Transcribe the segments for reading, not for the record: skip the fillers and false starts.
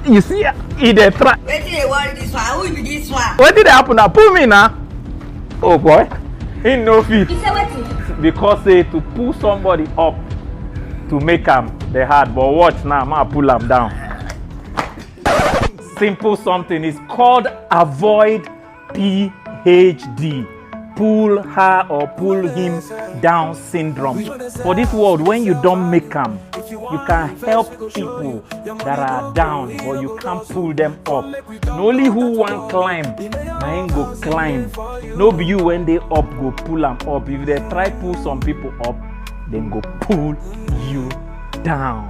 You see, he dey try. Wetin dey worry this one? Who be this one? What did happen now? Pull me now. Oh boy, he no fit. You say wetin? Because say to pull somebody up to make am dey hard, but watch now, ma pull am down. Simple something is called avoid PHD. Pull her or pull him down syndrome. For this world, when you don't make am, you can help people that are down, but you can't pull them up. No only who want climb, na him go climb. No be you when they up go pull them up. If they try pull some people up, then go pull you down.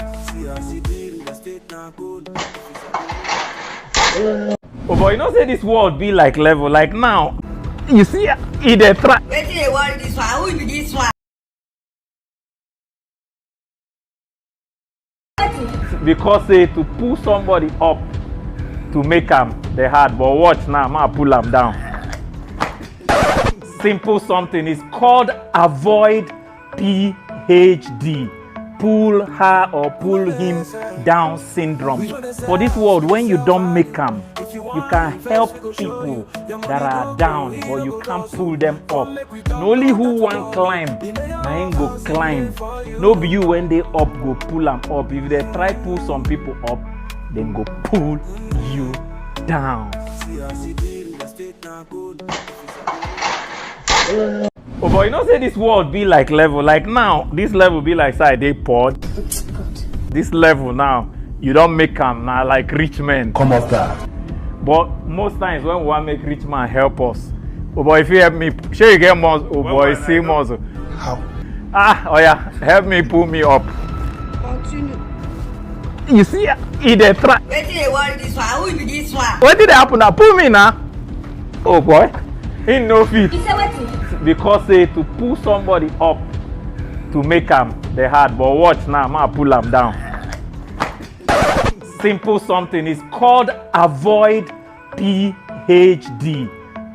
Oh boy, you know say this world be like level. Like now, you see, he dey try. Wetin dey worry this one? Who be this one? Because say to pull somebody up to make am dey hard, but watch now, ma pull am down. Simple something is called avoid PHD. Pull her or pull him down syndrome. For this world, when you don't make am, you can help people that are down, but you can't pull them up. No only who want climb, na him go climb. No be you when they up go pull them up. If they try pull some people up, then go pull you down. Oh boy, you know say this world be like level. Like now, this level be like side they pod. This level now, you don't make them now like rich men. Come off that. But most times when we want make rich man help us, oh boy, if you help me, sure you get muscle. Oh boy, see muscle. How? Oh yeah, help me pull me up. Continue. You see, he dey try. Wetin dey worry this one? Who be this one? What did happen now? Pull me now. Oh boy, he no fit. You say wetin? Because say to pull somebody up to make am dey hard, but watch now, ma pull am down. Simple something is called avoid PHD.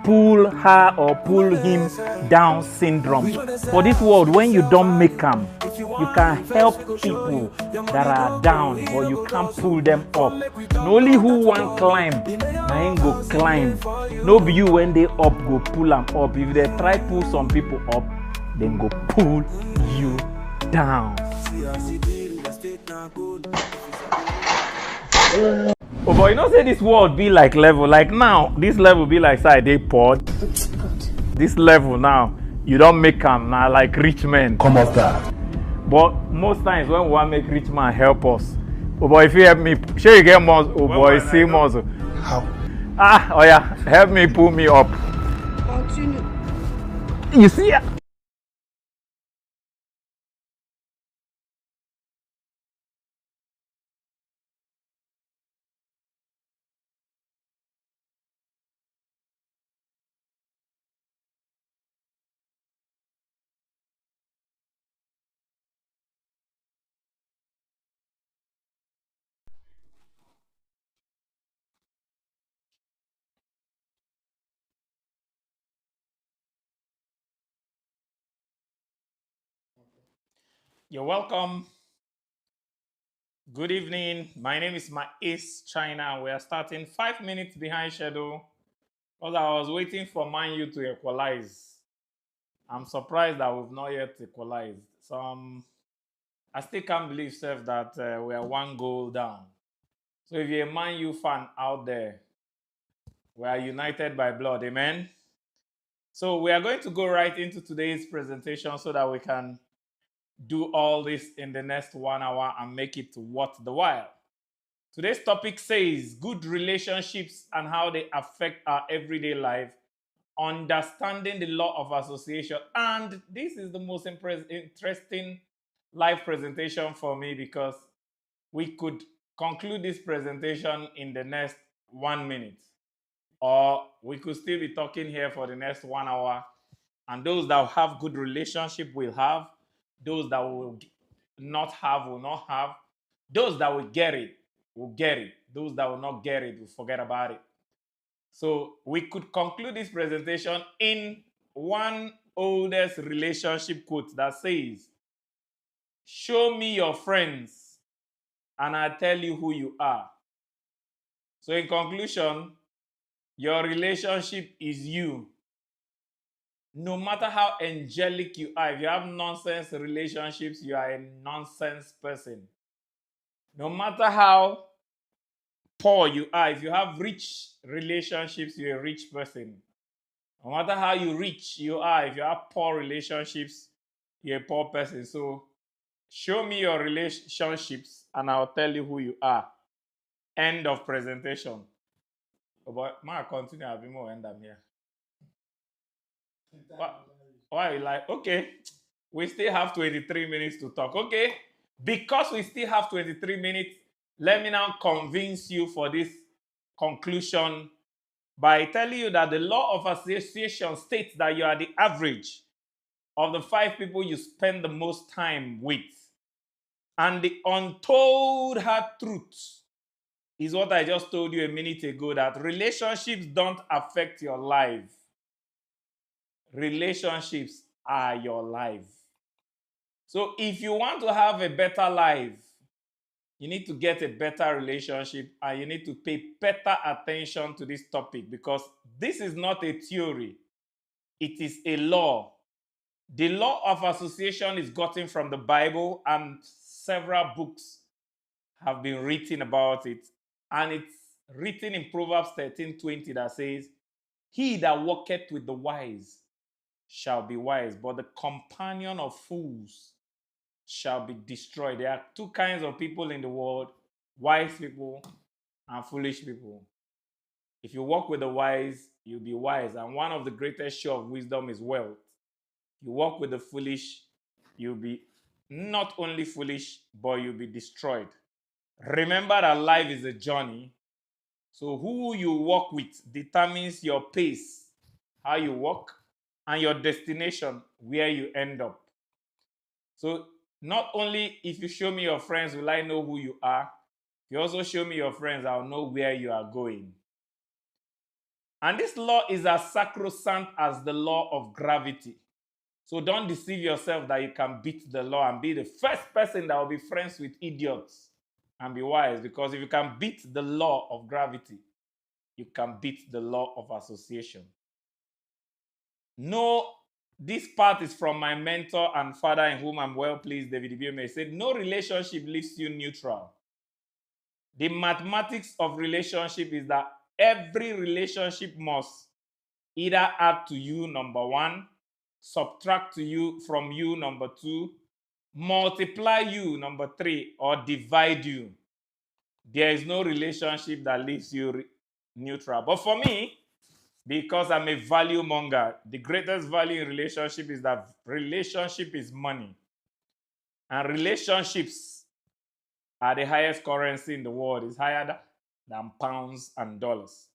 Pull her or pull him down syndrome. For this world, when you don't make am, you can help people that are down, but you can't pull them up. No only who want climb, na him go climb. No be you when they up go pull them up. If they try pull some people up, then go pull you down. Oh boy, you know say this world be like level. Like now, this level be like side they pod. This level now, you don't make them now like rich men. Come off that. But most times when we want make rich man help us, oh boy, if you help me, sure you get muscle. Oh boy, see muscle. How? Oh yeah, help me pull me up. Continue. You see, you're welcome. Good evening. My name is Mais China. We are starting 5 minutes behind schedule because I was waiting for Man U to equalize. I'm surprised that we've not yet equalized. So I still can't believe, Seth, that we are 1 goal down. So if you're a Man U fan out there, we are united by blood. Amen. So we are going to go right into today's presentation so that we can do all this in the next 1 hour and make it worth the while. Today's topic says good relationships and how they affect our everyday life, understanding the law of association. And this is the most interesting live presentation for me because we could conclude this presentation in the next 1 minute, or we could still be talking here for the next 1 hour. And those that have good relationship will have, those that will not have will not have, those that will get it will get it, those that will not get it will forget about it. So we could conclude this presentation in one oldest relationship quote that says, "Show me your friends and I'll tell you who you are. So in conclusion, your relationship is you. No matter how angelic you are, if you have nonsense relationships, you are a nonsense person. No matter how poor you are, if you have rich relationships, you're a rich person. No matter how rich you are, if you have poor relationships, you're a poor person. So show me your relationships and I'll tell you who you are. End of presentation. But may I continue? I'll be more end up here. Why you like, okay, we still have 23 minutes to talk. Okay, because we still have 23 minutes, let me now convince you for this conclusion by telling you that the law of association states that you are the average of the 5 people you spend the most time with. And the untold hard truth is what I just told you a minute ago, that relationships don't affect your life. Relationships are your life. So if you want to have a better life, you need to get a better relationship and you need to pay better attention to this topic, because this is not a theory. It is a law. The law of association is gotten from the Bible, and several books have been written about it. And it's written in Proverbs 13:20 that says, "He that walketh with the wise shall be wise, but the companion of fools shall be destroyed." There are 2 kinds of people in the world: wise people and foolish people. If you walk with the wise, you'll be wise. And one of the greatest show of wisdom is wealth. You walk with the foolish, you'll be not only foolish, but you'll be destroyed. Remember that life is a journey. So who you walk with determines your pace, how you walk, and your destination, where you end up. So not only if you show me your friends will I know who you are, if you also show me your friends, I'll know where you are going. And this law is as sacrosanct as the law of gravity. So don't deceive yourself that you can beat the law and be the first person that will be friends with idiots and be wise. Because if you can beat the law of gravity, you can beat the law of association. No, this part is from my mentor and father in whom I'm well pleased, David Ibieme. He said, no relationship leaves you neutral. The mathematics of relationship is that every relationship must either add to you, number 1, subtract from you, number 2, multiply you, number 3, or divide you. There is no relationship that leaves you neutral. But for me, because I'm a value monger, the greatest value in relationship is that relationship is money. And relationships are the highest currency in the world. It's higher than pounds and dollars.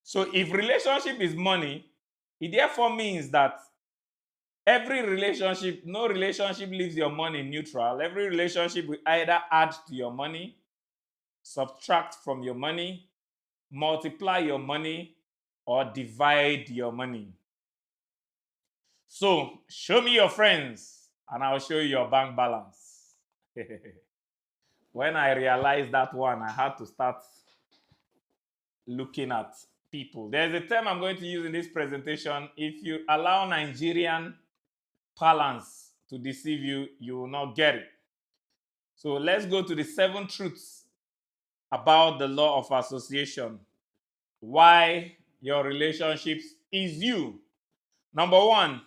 So if relationship is money, it therefore means that every relationship, no relationship leaves your money neutral. Every relationship will either add to your money, subtract from your money, multiply your money, or divide your money. So show me your friends and I'll show you your bank balance. When I realized that one, I had to start looking at people. There's a term I'm going to use in this presentation. If you allow Nigerian parlance to deceive you, you will not get it. So let's go to the 7 truths about the law of association. Why your relationships is you. Number 1,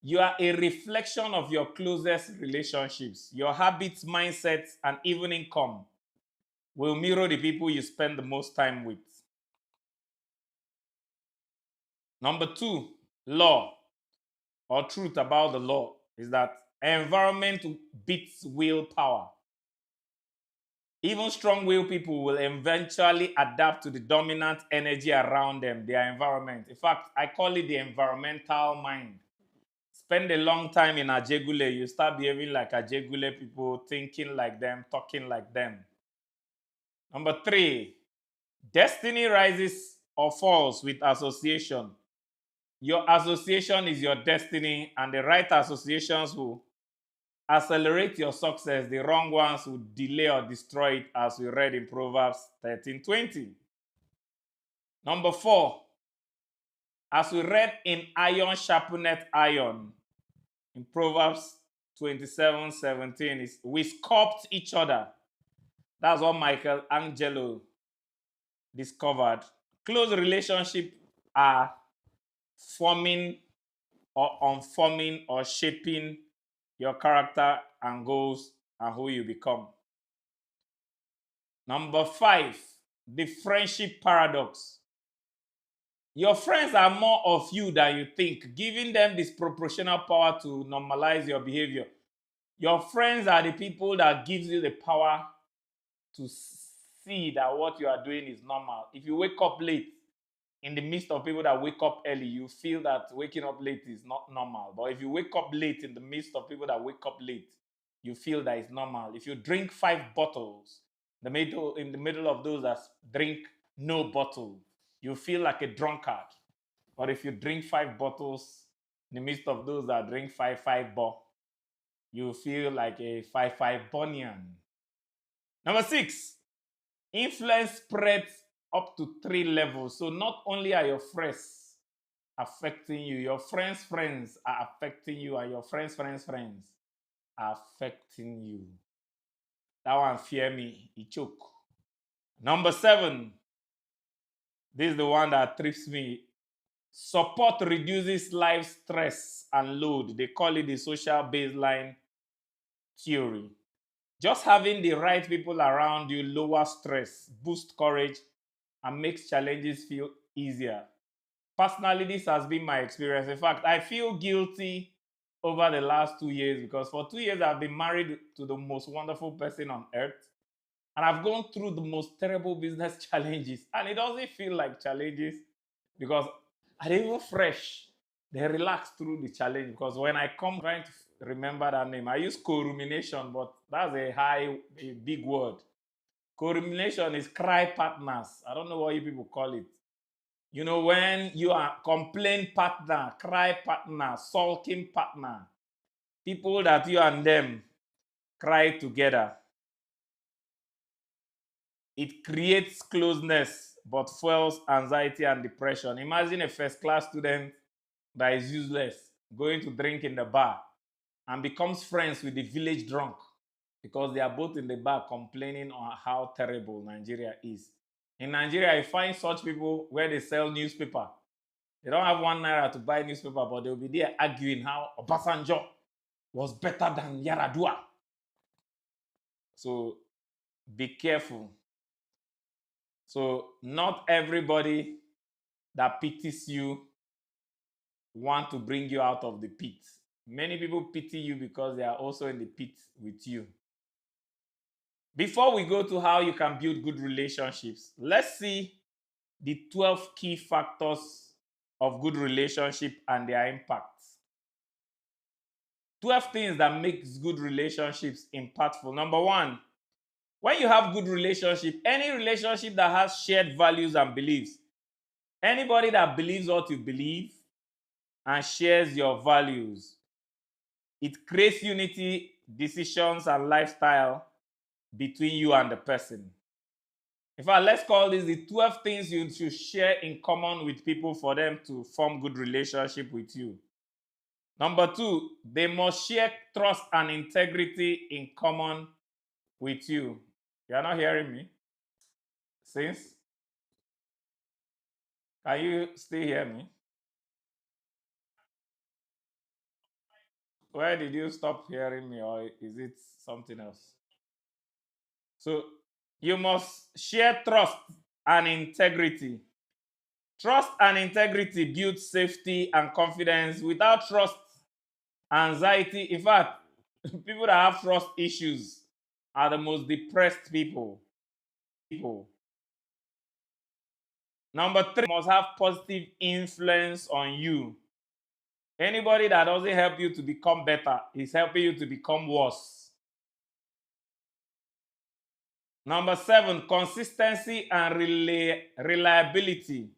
you are a reflection of your closest relationships. Your habits, mindsets, and even income will mirror the people you spend the most time with. Number 2, law or truth about the law is that environment beats willpower. Even strong-willed people will eventually adapt to the dominant energy around them, their environment. In fact, I call it the environmental mind. Spend a long time in Ajegule, you start behaving like Ajegule people, thinking like them, talking like them. Number 3, destiny rises or falls with association. Your association is your destiny, and the right associations will accelerate your success. The wrong ones will delay or destroy it, as we read in Proverbs 13:20. Number 4, as we read in iron sharpeneth iron, in Proverbs 27:17, is we sculpt each other. That's what Michelangelo discovered. Close relationships are forming or unforming or shaping your character and goals and who you become. Number 5, the friendship paradox. Your friends are more of you than you think, giving them disproportional power to normalize your behavior. Your friends are the people that gives you the power to see that what you are doing is normal. If you wake up late in the midst of people that wake up early, you feel that waking up late is not normal. But if you wake up late in the midst of people that wake up late, you feel that it's normal. If you drink 5 bottles, in the middle of those that drink no bottle, you feel like a drunkard. But if you drink 5 bottles in the midst of those that drink 5 bo, you feel like a 5 Bonian. Number 6, influence spreads up to 3 levels. So not only are your friends affecting you, your friends' friends are affecting you, and your friends' friends' friends are affecting you. That one fear me, he choke. Number 7, this is the one that trips me. Support reduces life stress and load. They call it the social baseline theory. Just having the right people around you lower stress, boost courage, and makes challenges feel easier. Personally, this has been my experience. In fact, I feel guilty over the last 2 years because for 2 years I've been married to the most wonderful person on earth. And I've gone through the most terrible business challenges. And it doesn't feel like challenges because I'm even fresh. They relax through the challenge because when I come trying to remember that name, I use co-rumination, but that's a big word. Co-rumination is cry partners. I don't know what you people call it. You know, when you are complain partner, cry partner, sulking partner, people that you and them cry together. It creates closeness but fuels anxiety and depression. Imagine a first-class student that is useless going to drink in the bar and becomes friends with the village drunk because they are both in the bar complaining on how terrible Nigeria is. In Nigeria, you find such people where they sell newspaper. They don't have 1 naira to buy newspaper, but they'll be there arguing how Obasanjo was better than Yaradua. So be careful. So not everybody that pities you want to bring you out of the pit. Many people pity you because they are also in the pit with you. Before we go to how you can build good relationships, let's see the 12 key factors of good relationship and their impacts. 12 things that makes good relationships impactful. Number 1, when you have good relationship, any relationship that has shared values and beliefs, anybody that believes what you believe and shares your values, it creates unity, decisions, and lifestyle between you and the person. In fact, let's call this the 12 things you should share in common with people for them to form good relationship with you. Number 2, they must share trust and integrity in common with you. You are not hearing me? Since? Can you still hear me? Where did you stop hearing me, or is it something else? So you must share trust and integrity. Trust and integrity build safety and confidence. Without trust, anxiety. In fact, people that have trust issues are the most depressed people. Number 3, must have positive influence on you. Anybody that doesn't help you to become better is helping you to become worse. Number 7, consistency and reliability.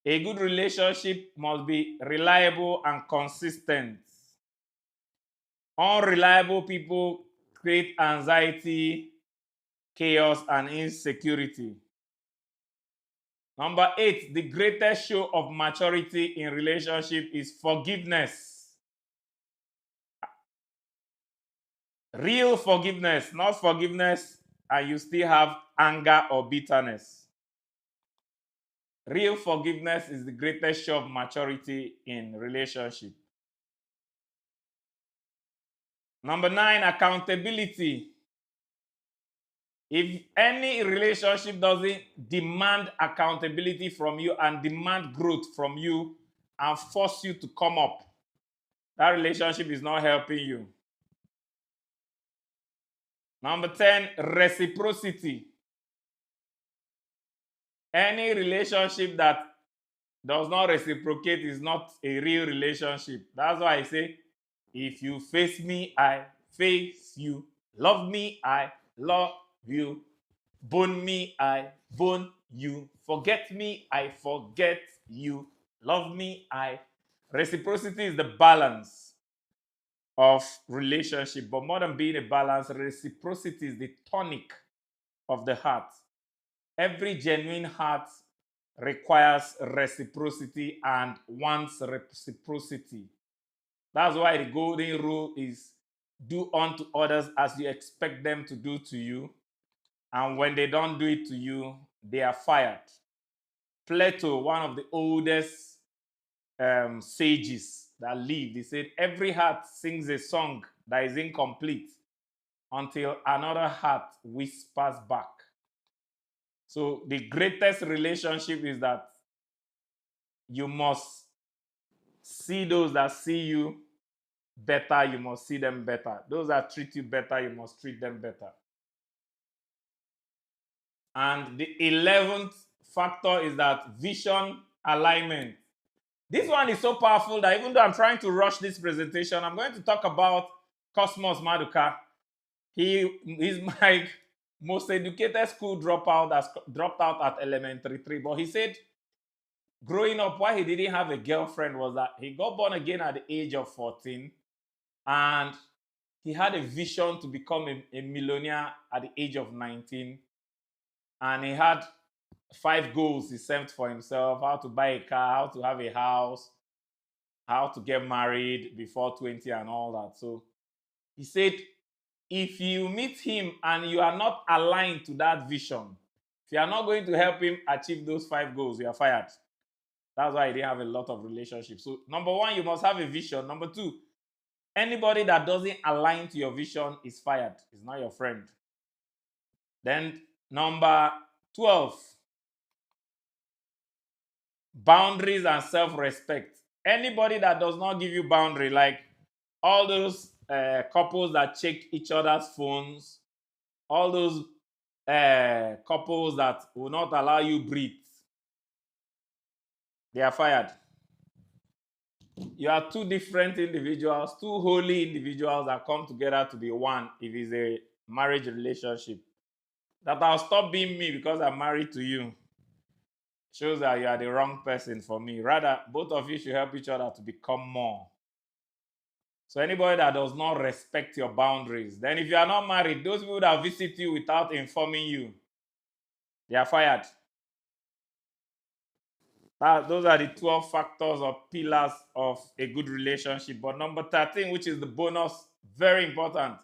A good relationship must be reliable and consistent. Unreliable people create anxiety, chaos, and insecurity. Number 8, the greatest show of maturity in relationship is forgiveness. Real forgiveness, not forgiveness and you still have anger or bitterness. Real forgiveness is the greatest show of maturity in relationship. Number 9, accountability. If any relationship doesn't demand accountability from you and demand growth from you and force you to come up, that relationship is not helping you. Number 10, reciprocity. Any relationship that does not reciprocate is not a real relationship. That's why I say, if you face me, I face you. Love me, I love you. Bone me, I bone you. Forget me, I forget you. Love me, I. Reciprocity is the balance of relationship. But more than being a balance, reciprocity is the tonic of the heart. Every genuine heart requires reciprocity and wants reciprocity. That's why the golden rule is do unto others as you expect them to do to you. And when they don't do it to you, they are fired. Plato, one of the oldest sages that lived, he said, every heart sings a song that is incomplete until another heart whispers back. So the greatest relationship is that you must see those that see you better, you must see them better. Those that treat you better, you must treat them better. And the 11th factor is that vision alignment. This one is so powerful that even though I'm trying to rush this presentation, I'm going to talk about Cosmos Maduka. He is my most educated school dropout that's dropped out at elementary 3. But he said growing up, why he didn't have a girlfriend was that he got born again at the age of 14 and he had a vision to become a millionaire at the age of 19. And he had 5 goals he set for himself: how to buy a car, how to have a house, how to get married before 20 and all that. So he said, if you meet him and you are not aligned to that vision, if you are not going to help him achieve those 5 goals, you are fired. That's why he didn't have a lot of relationships. So number 1, you must have a vision. Number 2, anybody that doesn't align to your vision is fired. It's not your friend. Then number 12, boundaries and self-respect. Anybody that does not give you boundary, like all those couples that check each other's phones, all those couples that will not allow you breathe, they are fired. You are 2 different individuals, 2 holy individuals that come together to be one if it's a marriage relationship. That I'll stop being me because I'm married to you shows that you are the wrong person for me. Rather, both of you should help each other to become more. So anybody that does not respect your boundaries, then if you are not married, those people that visit you without informing you, they are fired. Those are the 12 factors or pillars of a good relationship. But number 13, which is the bonus, very important.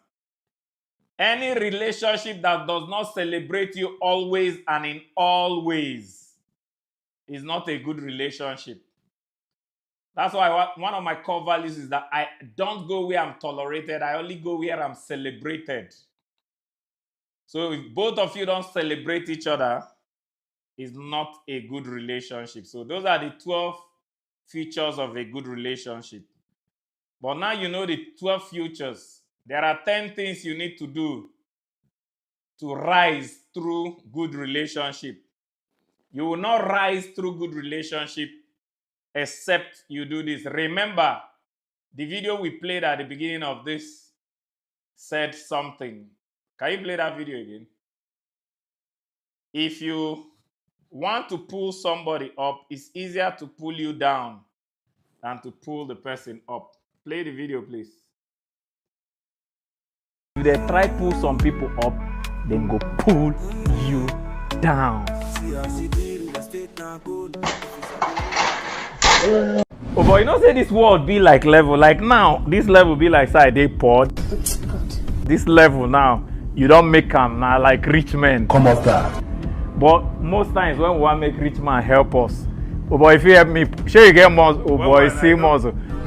Any relationship that does not celebrate you always and in all ways is not a good relationship. That's why one of my core values is that I don't go where I'm tolerated. I only go where I'm celebrated. So if both of you don't celebrate each other, it's not a good relationship. So those are the 12 features of a good relationship. But now you know the 12 features. There are 10 things you need to do to rise through good relationship. You will not rise through good relationship except you do this. Remember, the video we played at the beginning of this said something. Can you play that video again? If you want to pull somebody up, it's easier to pull you down than to pull the person up. Play the video, please. they try pull some people up, then go pull you down. Oh boy, you know say this world be like level. Like now, this level be like side they pod. This level now, you don't make them now like rich men. Come off that. But most times when we want to make rich man help us, oh boy, if you help me, sure you get more. Oh boy, see more.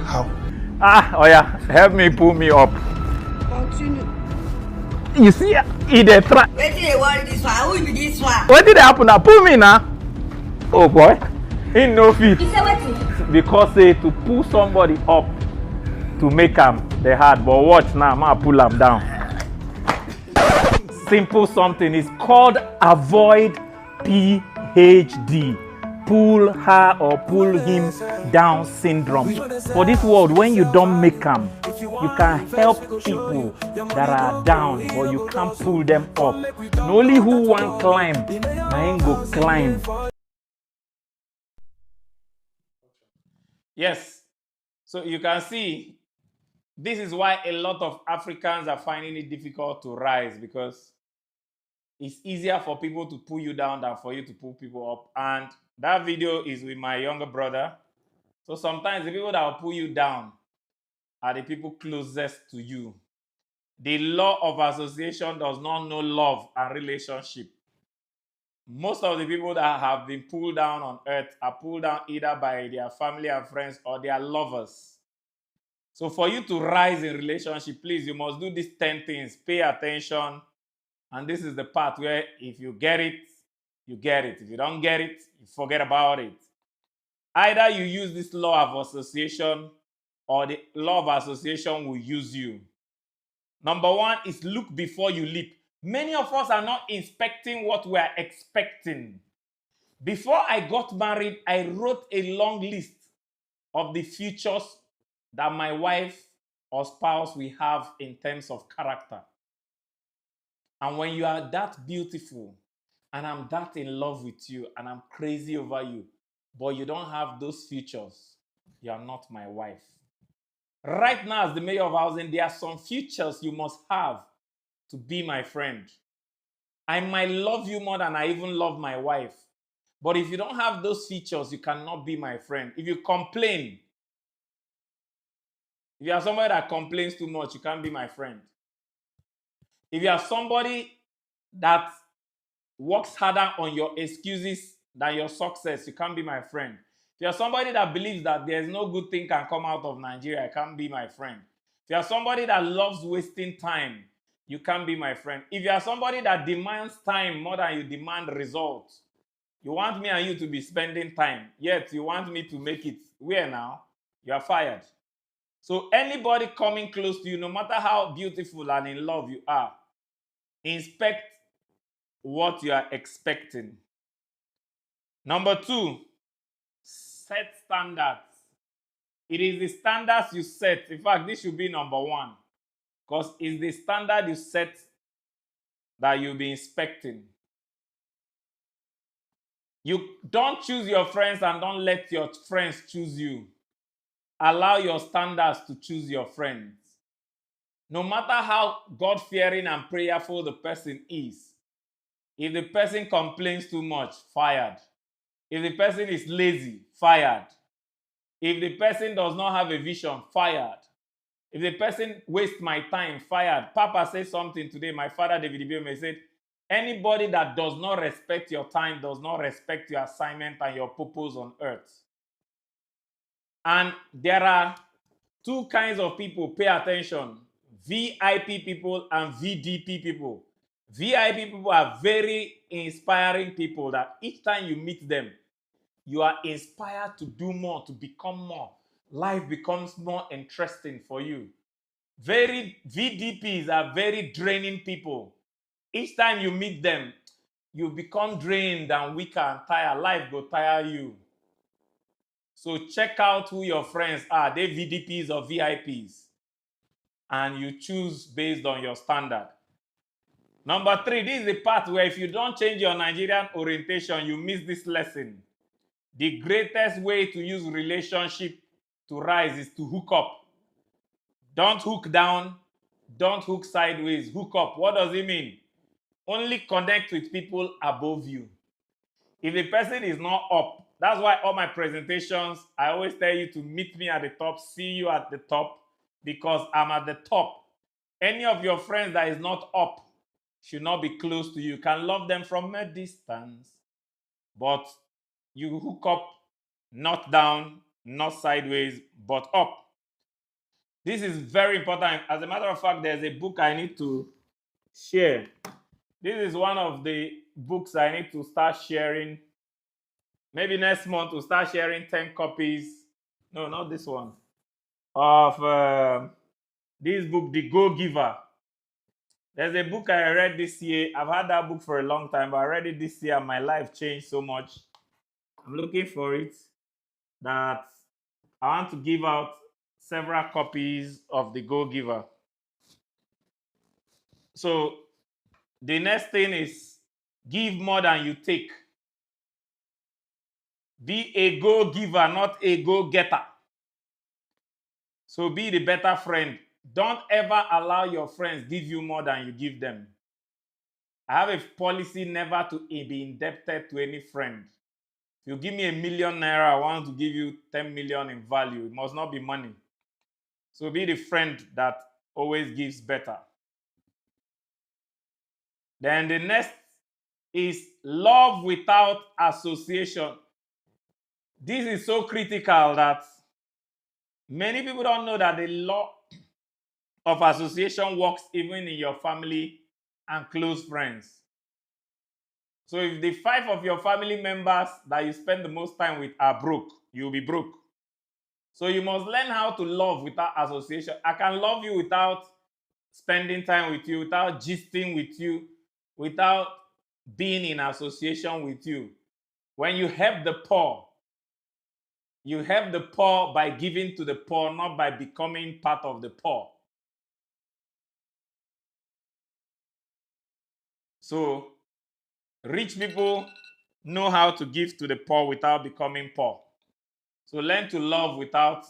How? Oh yeah, help me pull me up. Continue. You see, he dey try. Wait till they want this one. Who be this one? What did happen now? Pull me now. Oh boy, he no fit. You say what? Because say to pull somebody up to make them they hard. But watch now, I'm gonna pull them down. Simple something is called avoid PHD. Pull her or pull him down syndrome. For this world, when you don't make them, you can help people that are down, but you can't pull them up. Only who want climb, I ain't go climb. Yes, so you can see this is why a lot of Africans are finding it difficult to rise, because it's easier for people to pull you down than for you to pull people up. And that video is with my younger brother. So sometimes the people that will pull you down are the people closest to you. The law of association does not know love and relationship. Most of the people that have been pulled down on earth are pulled down either by their family and friends or their lovers. So for you to rise in relationship, please, you must do these 10 things. Pay attention. And this is the part where if you get it, you get it. If you don't get it, you forget about it. Either you use this law of association or the law of association will use you. Number one is look before you leap. Many of us are not inspecting what we are expecting. Before I got married, I wrote a long list of the features that my wife or spouse will have in terms of character. And when you are that beautiful, and I'm that in love with you, and I'm crazy over you, but you don't have those features, you are not my wife. Right now, as the mayor of housing, there are some features you must have to be my friend. I might love you more than I even love my wife. But if you don't have those features, you cannot be my friend. If you complain, if you are somebody that complains too much, you can't be my friend. If you are somebody that works harder on your excuses than your success, you can't be my friend. If you're somebody that believes that there's no good thing can come out of Nigeria, you can't be my friend. If you're somebody that loves wasting time, you can't be my friend. If you're somebody that demands time more than you demand results, you want me and you to be spending time, yet you want me to make it. Where now? You are fired. So anybody coming close to you, no matter how beautiful and in love you are, inspect what you are expecting. Number two, set standards. It is the standards you set. In fact, this should be number one, because it's the standard you set that you'll be inspecting. You don't choose your friends and don't let your friends choose you. Allow your standards to choose your friends. No matter how God-fearing and prayerful the person is, if the person complains too much, fired. If the person is lazy, fired. If the person does not have a vision, fired. If the person wastes my time, fired. Papa said something today, my father David Ibiome said, anybody that does not respect your time does not respect your assignment and your purpose on earth. And there are two kinds of people, pay attention. VIP people and VDP people. VIP people are very inspiring people that each time you meet them, you are inspired to do more, to become more. Life becomes more interesting for you. VDPs are very draining people. Each time you meet them, you become drained and weaker and tired. Life will tire you. So check out who your friends are. They VDPs or VIPs. And you choose based on your standard. Number three, this is the part where if you don't change your Nigerian orientation, you miss this lesson. The greatest way to use relationship to rise is to hook up. Don't hook down, Don't hook sideways, hook up. What does it mean? Only connect with people above you. If the person is not up, that's why all my presentations, I always tell you to meet me at the top, see you at the top, because I'm at the top. Any of your friends that is not up should not be close to you. You can love them from a distance, but you hook up, not down, not sideways, but up. This is very important. As a matter of fact, there's a book I need to share. This is one of the books I need to start sharing. Maybe next month we'll start sharing 10 copies. No, not this one. Of this book, The Go Giver. There's a book I read this year. I've had that book for a long time, but I read it this year and my life changed so much. I'm looking for it, that I want to give out several copies of The Go Giver. So the next thing is give more than you take. Be a go giver, not a go getter. So be the better friend. Don't ever allow your friends give you more than you give them. I have a policy never to be indebted to any friend. If you give me ₦1 million, I want to give you 10 million in value. It must not be money. So be the friend that always gives better. Then the next is love without association. This is so critical that many people don't know that the law of association works even in your family and close friends. So if the 5 of your family members that you spend the most time with are broke, you'll be broke. So you must learn how to love without association. I can love you without spending time with you, without gisting with you, without being in association with you. When you help the poor, you help the poor by giving to the poor, not by becoming part of the poor. So rich people know how to give to the poor without becoming poor. So learn to love without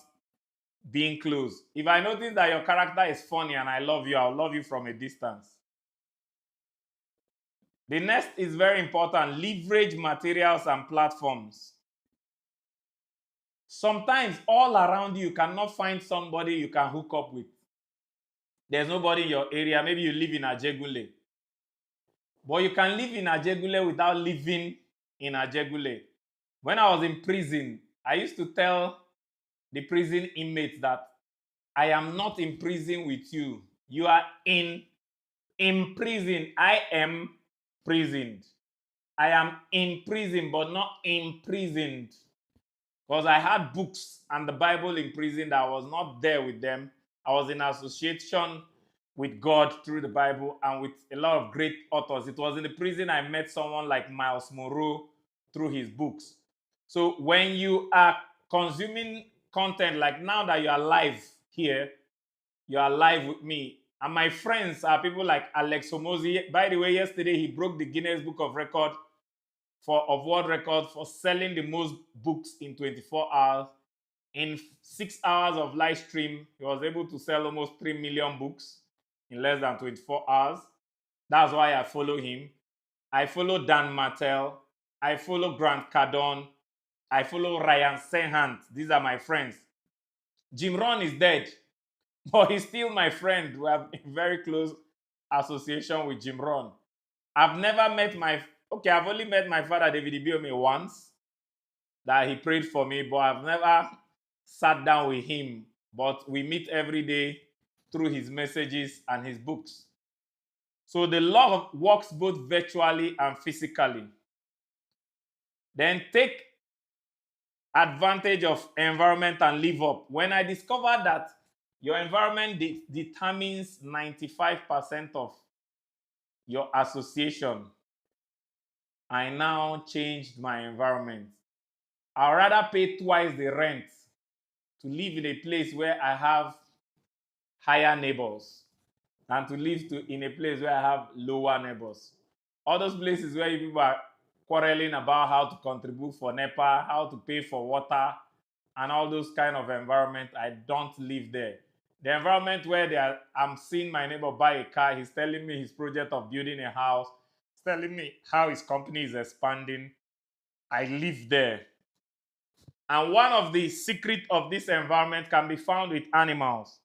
being close. If I notice that your character is funny and I love you, I'll love you from a distance. The next is very important. Leverage materials and platforms. Sometimes all around you cannot find somebody you can hook up with. There's nobody in your area. Maybe you live in Ajegule. But you can live in Ajegule without living in Ajegule. When I was in prison, I used to tell the prison inmates that I am not in prison with you. You are in prison. I am prisoned. I am in prison, but not imprisoned. Because I had books and the Bible in prison that I was not there with them. I was in association with God through the Bible and with a lot of great authors. It was in the prison I met someone like Miles Monroe through his books. So when you are consuming content, like now that you are live here, you are live with me. And my friends are people like Alex Homozi. By the way, yesterday he broke the Guinness Book of Record of world record for selling the most books in 24 hours. In 6 hours of live stream, he was able to sell almost 3 million books in less than 24 hours. That's why I follow him. I follow Dan Martell. I follow Grant Cardone. I follow Ryan Senhant. These are my friends. Jim Rohn is dead, but he's still my friend. We have a very close association with Jim Rohn. I've never met I've only met my father, David Ibiome, once, that he prayed for me, but I've never sat down with him. But we meet every day through his messages and his books. So the love works both virtually and physically. Then take advantage of environment and live up. When I discovered that your environment determines 95% of your association, I now changed my environment. I'd rather pay twice the rent to live in a place where I have higher neighbors than to live in a place where I have lower neighbors. All those places where people are quarreling about how to contribute for NEPA, how to pay for water, and all those kind of environment, I don't live there. The environment where I'm seeing my neighbor buy a car, he's telling me his project of building a house, he's telling me how his company is expanding. I live there. And one of the secrets of this environment can be found with animals.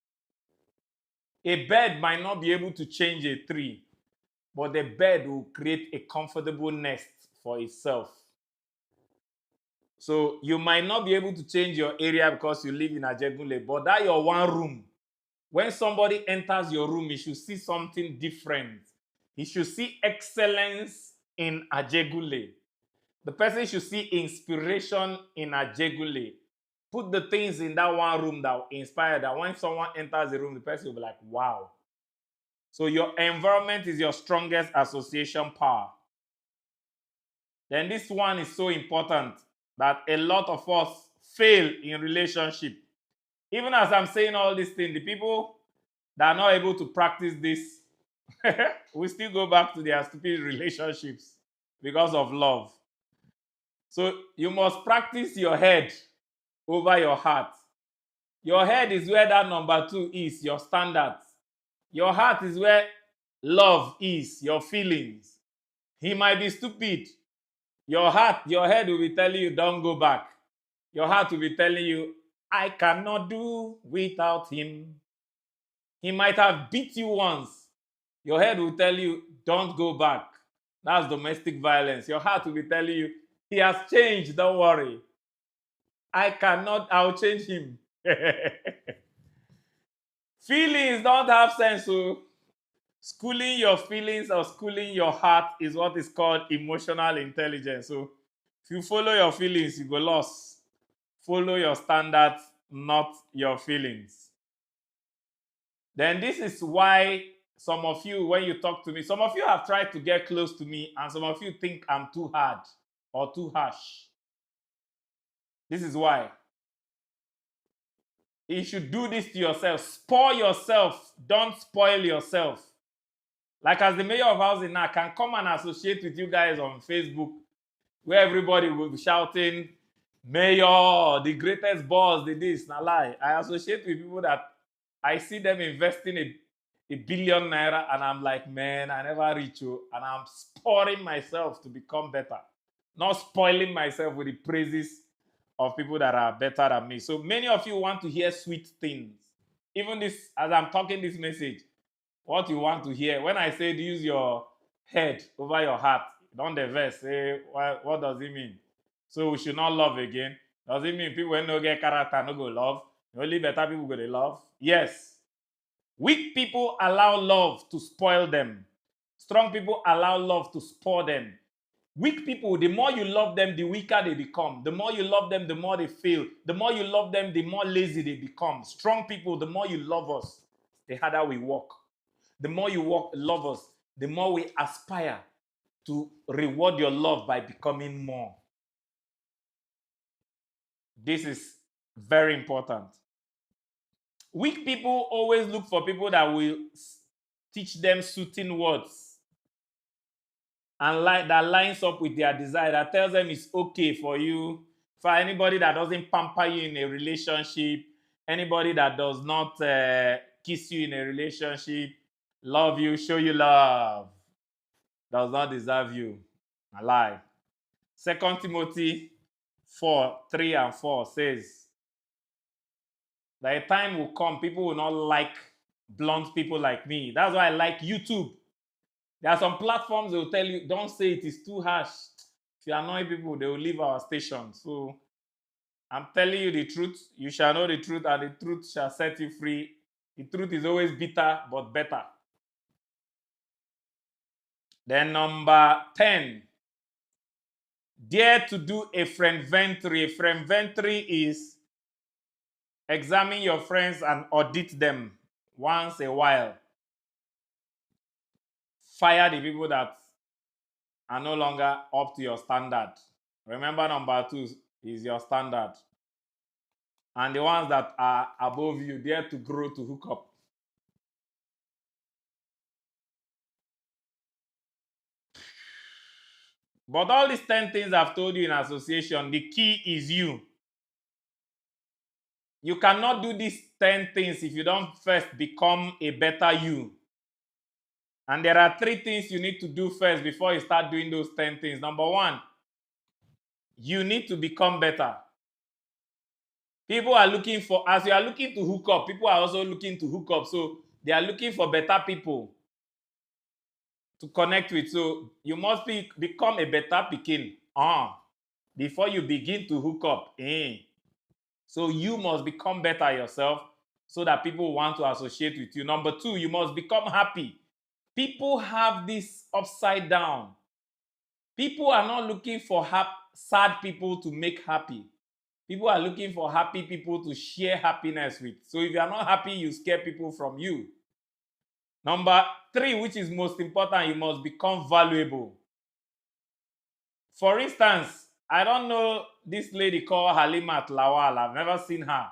A bird might not be able to change a tree, but the bird will create a comfortable nest for itself. So you might not be able to change your area because you live in Ajegunle, but that your one room, when somebody enters your room, he should see something different. He should see excellence in Ajegunle. The person should see inspiration in Ajegunle. Put the things in that one room that will inspire, that when someone enters the room, the person will be like, wow. So your environment is your strongest association power. Then this one is so important that a lot of us fail in relationship. Even as I'm saying all these things, the people that are not able to practice this we still go back to their stupid relationships because of love. So you must practice your head over your heart. Your head is where that number 2 is, your standards. Your heart is where love is, your feelings. He might be stupid. Your head will be telling you, don't go back. Your heart will be telling you, I cannot do without him. He might have beat you once. Your head will tell you, don't go back. That's domestic violence. Your heart will be telling you, he has changed, don't worry. I'll change him. Feelings don't have sense. So schooling your feelings or schooling your heart is what is called emotional intelligence. So if you follow your feelings, you go lost. Follow your standards, not your feelings. Then this is why some of you, when you talk to me, some of you have tried to get close to me, and some of you think I'm too hard or too harsh. This is why. You should do this to yourself. Spoil yourself. Don't spoil yourself. Like as the mayor of housing now, I can come and associate with you guys on Facebook, where everybody will be shouting, Mayor, the greatest boss, the this, na lie. I associate with people that I see them investing a billion naira, and I'm like, man, I never reach you, and I'm spoiling myself to become better, not spoiling myself with the praises of people that are better than me. So many of you want to hear sweet things. Even this, as I'm talking this message, what you want to hear. When I said use your head over your heart, don't diverse. Say, what does it mean? So we should not love again. Does it mean people when no get character no go love? Only better people go to love? Yes. Weak people allow love to spoil them. Strong people allow love to spoil them. Weak people, the more you love them, the weaker they become. The more you love them, the more they fail. The more you love them, the more lazy they become. Strong people, the more you love us, the harder we work. The more you love us, the more we aspire to reward your love by becoming more. This is very important. Weak people always look for people that will teach them soothing words and that lines up with their desire, that tells them it's okay for you. For anybody that doesn't pamper you in a relationship, anybody that does not kiss you in a relationship, love you, show you love, does not deserve you. Alive. 2 Timothy 4:3-4 says that a time will come, people will not like blunt people like me. That's why I like YouTube. There are some platforms that will tell you, don't say it is too harsh. If you annoy people, they will leave our station. So I'm telling you the truth. You shall know the truth, and the truth shall set you free. The truth is always bitter, but better. Then number 10. Dare to do a friendventory. A friendventory is examine your friends and audit them once a while. Fire the people that are no longer up to your standard. Remember, number 2 is your standard. And the ones that are above you, dare to grow to hook up. But all these 10 things I've told you in association, the key is you. You cannot do these 10 things if you don't first become a better you. And there are 3 things you need to do first before you start doing those 10 things. Number 1, you need to become better. People are looking for, as you are looking to hook up, people are also looking to hook up. So they are looking for better people to connect with. So you must become a better pikin before you begin to hook up. So you must become better yourself so that people want to associate with you. Number 2, you must become happy. People have this upside down. People are not looking for sad people to make happy. People are looking for happy people to share happiness with. So if you are not happy, you scare people from you. Number 3, which is most important, you must become valuable. For instance, I don't know this lady called Halimat Lawal. I've never seen her.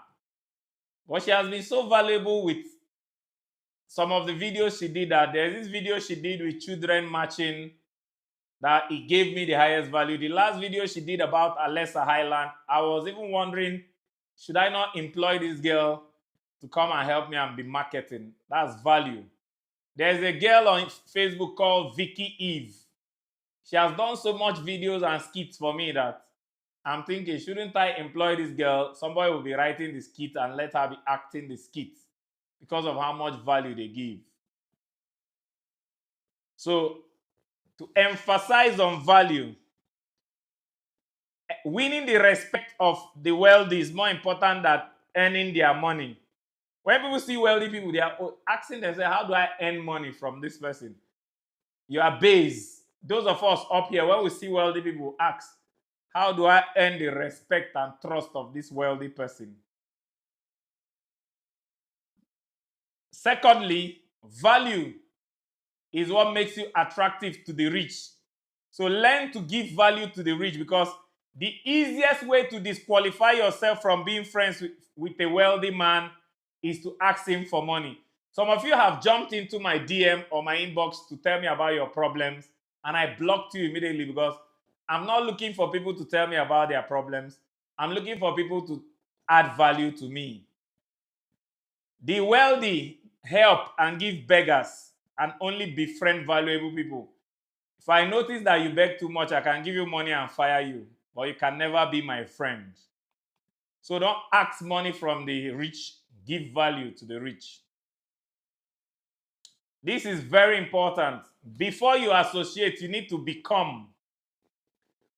But she has been so valuable with some of the videos she did. That there's this video she did with children marching that it gave me the highest value. The last video she did about Alessa Highland, I was even wondering, should I not employ this girl to come and help me and be marketing? That's value. There's a girl on Facebook called Vicky Eve. She has done so much videos and skits for me that I'm thinking, shouldn't I employ this girl? Somebody will be writing the skit and let her be acting the skit because of how much value they give. So, to emphasize on value, winning the respect of the wealthy is more important than earning their money. When people see wealthy people, they are asking themselves, how do I earn money from this person? You are base. Those of us up here, when we see wealthy people, ask, how do I earn the respect and trust of this wealthy person? Secondly, value is what makes you attractive to the rich. So learn to give value to the rich, because the easiest way to disqualify yourself from being friends with a wealthy man is to ask him for money. Some of you have jumped into my DM or my inbox to tell me about your problems, and I blocked you immediately because I'm not looking for people to tell me about their problems. I'm looking for people to add value to me. The wealthy help and give beggars and only befriend valuable people. If I notice that you beg too much, I can give you money and fire you, but you can never be my friend. So don't ask money from the rich, give value to the rich. This is very important. Before you associate, you need to become.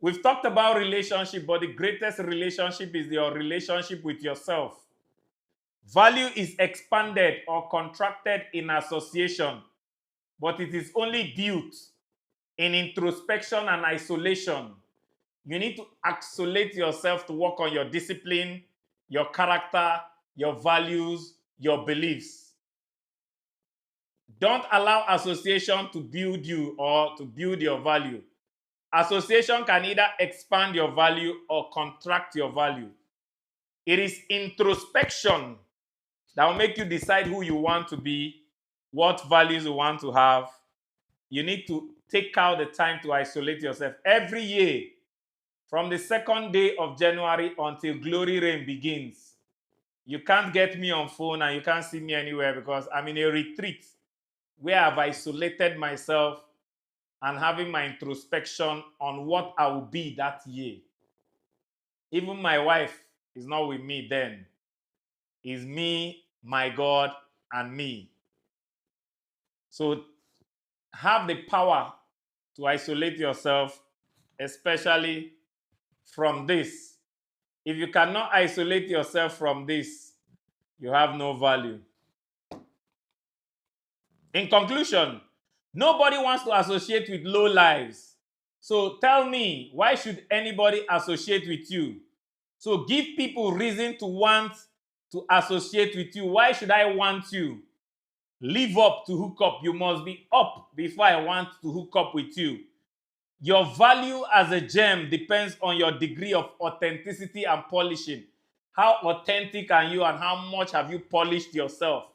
We've talked about relationship, but the greatest relationship is your relationship with yourself. Value is expanded or contracted in association, but it is only built in introspection and isolation. You need to isolate yourself to work on your discipline, your character, your values, your beliefs. Don't allow association to build you or to build your value. Association can either expand your value or contract your value. It is introspection that will make you decide who you want to be, what values you want to have. You need to take out the time to isolate yourself. Every year, from the second day of January until Glory Reign begins, you can't get me on phone and you can't see me anywhere because I'm in a retreat where I've isolated myself and having my introspection on what I will be that year. Even my wife is not with me then. It's me, my God, and me. So have the power to isolate yourself, especially from this. If you cannot isolate yourself from this, you have no value. In conclusion, nobody wants to associate with low lives. So tell me, why should anybody associate with you? So give people reason to want to associate with you. Why should I want you? Live up to hook up. You must be up before I want to hook up with you. Your value as a gem depends on your degree of authenticity and polishing. How authentic are you and how much have you polished yourself?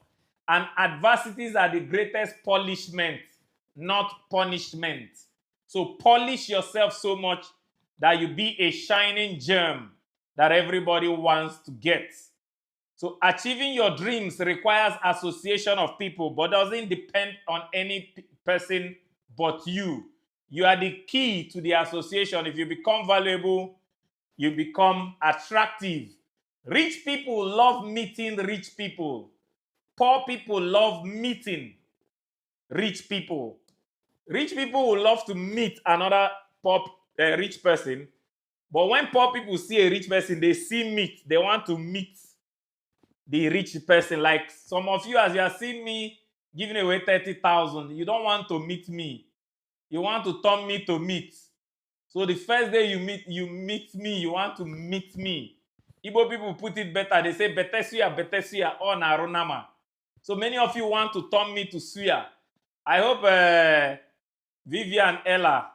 And adversities are the greatest polishment, not punishment. So polish yourself so much that you be a shining gem that everybody wants to get. So achieving your dreams requires association of people, but doesn't depend on any person but you. You are the key to the association. If you become valuable, you become attractive. Rich people love meeting rich people. Poor people love meeting rich people. Rich people will love to meet another rich person, but when poor people see a rich person, they see meat. They want to meet the rich person. Like some of you, as you are seeing me giving away 30,000, you don't want to meet me. You want to turn me to meat. So the first day you meet me, you want to meet me. Igbo people put it better. They say bete suya, or narunama. So many of you want to turn me to suya. I hope Vivian Ella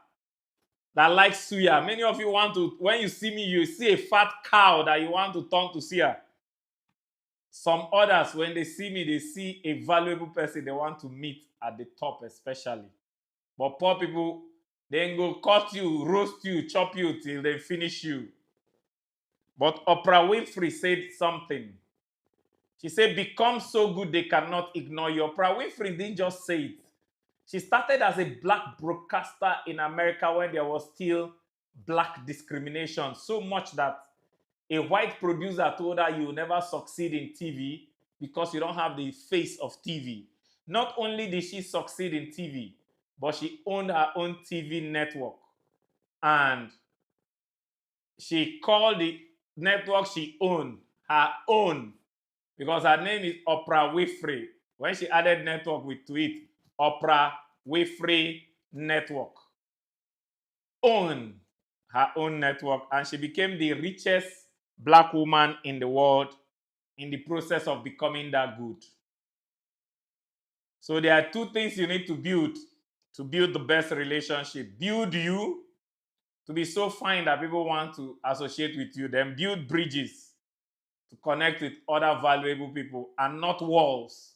that likes suya. Many of you want to, when you see me, you see a fat cow that you want to turn to suya. Some others, when they see me, they see a valuable person they want to meet at the top, especially. But poor people, they go cut you, roast you, chop you till they finish you. But Oprah Winfrey said something. She said, become so good they cannot ignore you. Oprah Winfrey didn't just say it. She started as a black broadcaster in America when there was still black discrimination, so much that a white producer told her you will never succeed in TV because you don't have the face of TV. Not only did she succeed in TV, but she owned her own TV network. And she called the network she owned her own because her name is Oprah Winfrey. When she added network to it, Oprah Winfrey Network. Owned her own network, and she became the richest black woman in the world in the process of becoming that good. So there are two things you need to build the best relationship. Build you to be so fine that people want to associate with you. Then build bridges to connect with other valuable people and not walls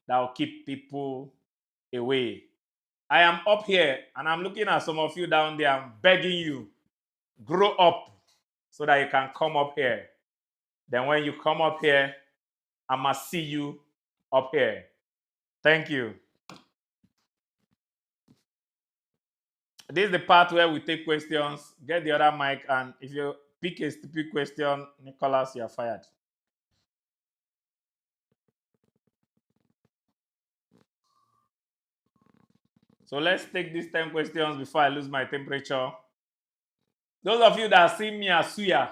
that will keep people away. I am up here and I'm looking at some of you down there. I'm begging you, grow up so that you can come up here. Then when you come up here, I must see you up here. Thank you. This is the part where we take questions. Get the other mic, and if you pick a stupid question, Nicholas, you are fired. So let's take these 10 questions before I lose my temperature. Those of you that see me as suya,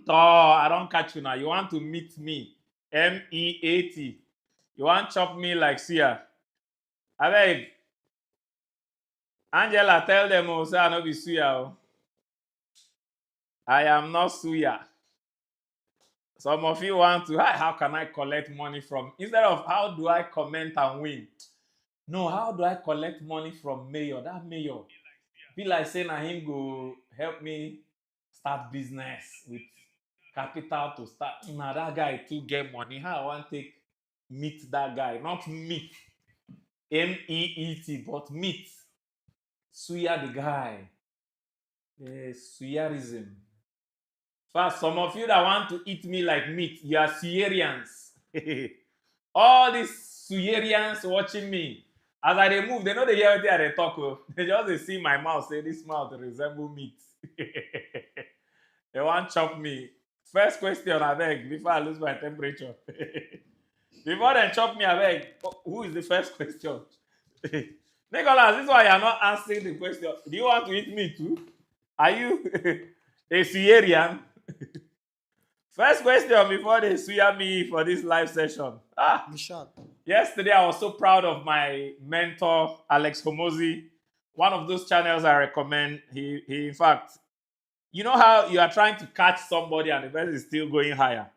I don't catch you now. You want to meet me, MEAT. You want to chop me like suya. I beg. Angela, tell them, oh, say I no be suya. I am not suya. Some of you want to, how can I collect money from, instead of how do I comment and win? No, how do I collect money from mayor? That mayor be like saying na him go help me start business with capital to start. Now that guy too get money. How I want to take meet that guy? Not meet, MEET, but meet. Suya the guy. Suyarism. First, some of you that want to eat me like meat, you are Suyerians. All these Suyerians watching me. As I they move, they know they hear what they talk. They just they see my mouth, say this mouth resemble meat. They want to chop me. First question, I beg, before I lose my temperature. Before they chop me, I beg, who is the first question? Nicholas, this is why you are not answering the question. Do you want to eat me too? Are you a Suyerian? First question before they suya me for this live session. Yesterday, I was so proud of my mentor, Alex Homozi. One of those channels I recommend. He in fact, you know how you are trying to catch somebody and the person is still going higher.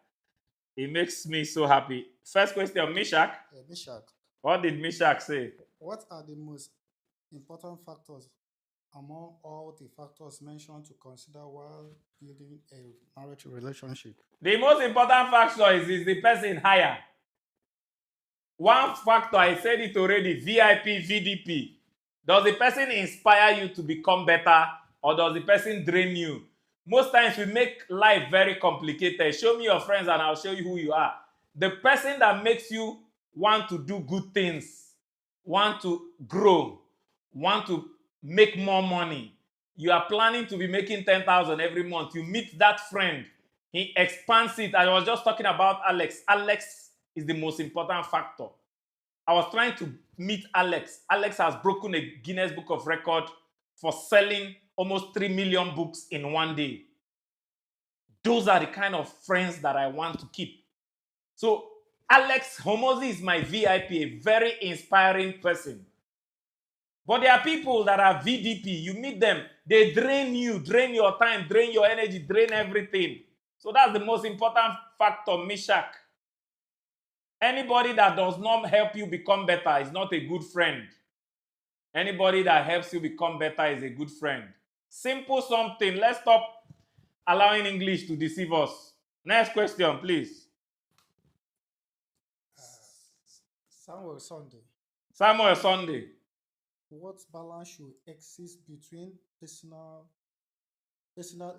It makes me so happy. First question, Mishak. Mishak, What did Mishak say? what are the most important factors among all the factors mentioned to consider while building a marriage relationship? The most important factor is the person higher. One factor, I said it already, VIP, VDP. Does the person inspire you to become better or does the person drain you? Most times we make life very complicated. Show me your friends and I'll show you who you are. The person that makes you want to do good things, want to grow, want to make more money. You are planning to be making 10,000 every month. You meet that friend. He expands it. I was just talking about Alex. Alex is the most important factor. I was trying to meet Alex. Alex has broken a Guinness Book of Record for selling almost 3 million books in one day. Those are the kind of friends that I want to keep. So Alex Homozy is my VIP, a very inspiring person. But there are people that are VDP. You meet them, they drain you, drain your time, drain your energy, drain everything. So that's the most important factor, Mishak. Anybody that does not help you become better is not a good friend. Anybody that helps you become better is a good friend. Simple something. Let's stop allowing English to deceive us. Next question, please. Samuel Sunday. Samuel Sunday. What balance should exist between personal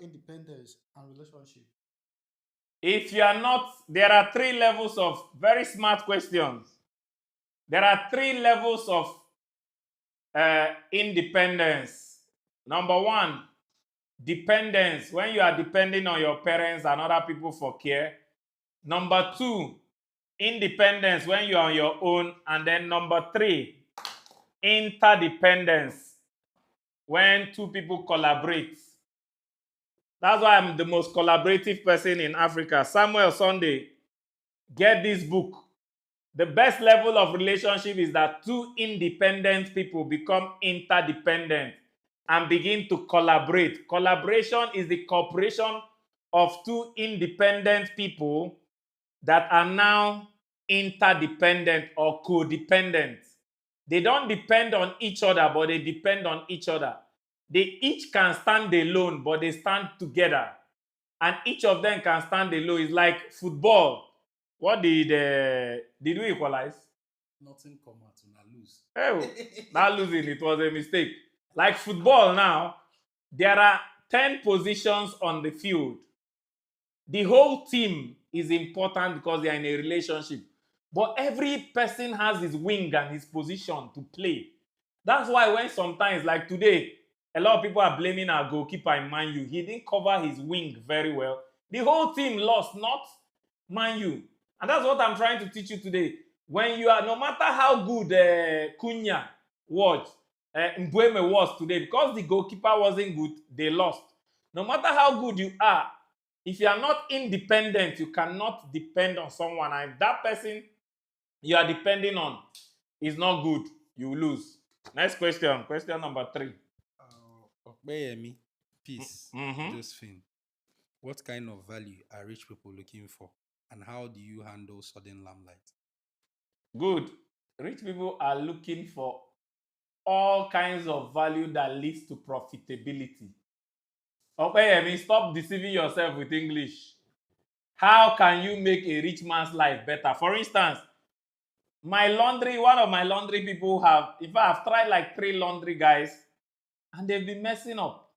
independence and relationship? If you are not, there are 3 levels of very smart questions. There are 3 levels of independence. Number 1, dependence, when you are depending on your parents and other people for care. Number 2, independence, when you are on your own. And then number 3, interdependence, when 2 people collaborate. That's why I'm the most collaborative person in Africa. Samuel Sunday, get this book. The best level of relationship is that 2 independent people become interdependent and begin to collaborate. Collaboration is the cooperation of 2 independent people that are now interdependent or codependent. They don't depend on each other, but they depend on each other. They each can stand alone, but they stand together. And each of them can stand alone. It's like football. What did we equalize? Nothing come out and lose. Oh, not losing, it was a mistake. Like football now, there are 10 positions on the field. The whole team is important because they are in a relationship. But every person has his wing and his position to play. That's why when sometimes, like today, a lot of people are blaming our goalkeeper in Man U. He didn't cover his wing very well. The whole team lost, not Man U. And that's what I'm trying to teach you today. When you are, no matter how good Cunha was, Mbueme was today, because the goalkeeper wasn't good, they lost. No matter how good you are, if you are not independent, you cannot depend on someone. And if that person you are depending on is not good, you will lose. Next question. Question number 3. Okpeyemi, peace, Mm-hmm. Josephine. What kind of value are rich people looking for? And how do you handle sudden limelight? Good. Rich people are looking for all kinds of value that leads to profitability. Okay, I mean, stop deceiving yourself with English. How can you make a rich man's life better? For instance, one of my laundry people I've tried like 3 laundry guys and they've been messing up.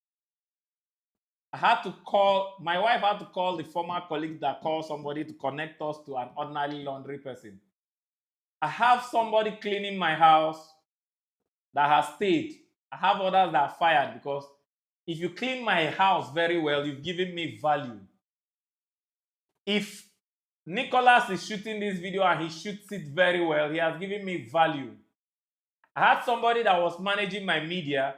My wife had to call the former colleague that called somebody to connect us to an ordinary laundry person. I have somebody cleaning my house that has stayed. I have others that are fired because if you clean my house very well, you've given me value. If Nicholas is shooting this video and he shoots it very well, he has given me value. I had somebody that was managing my media.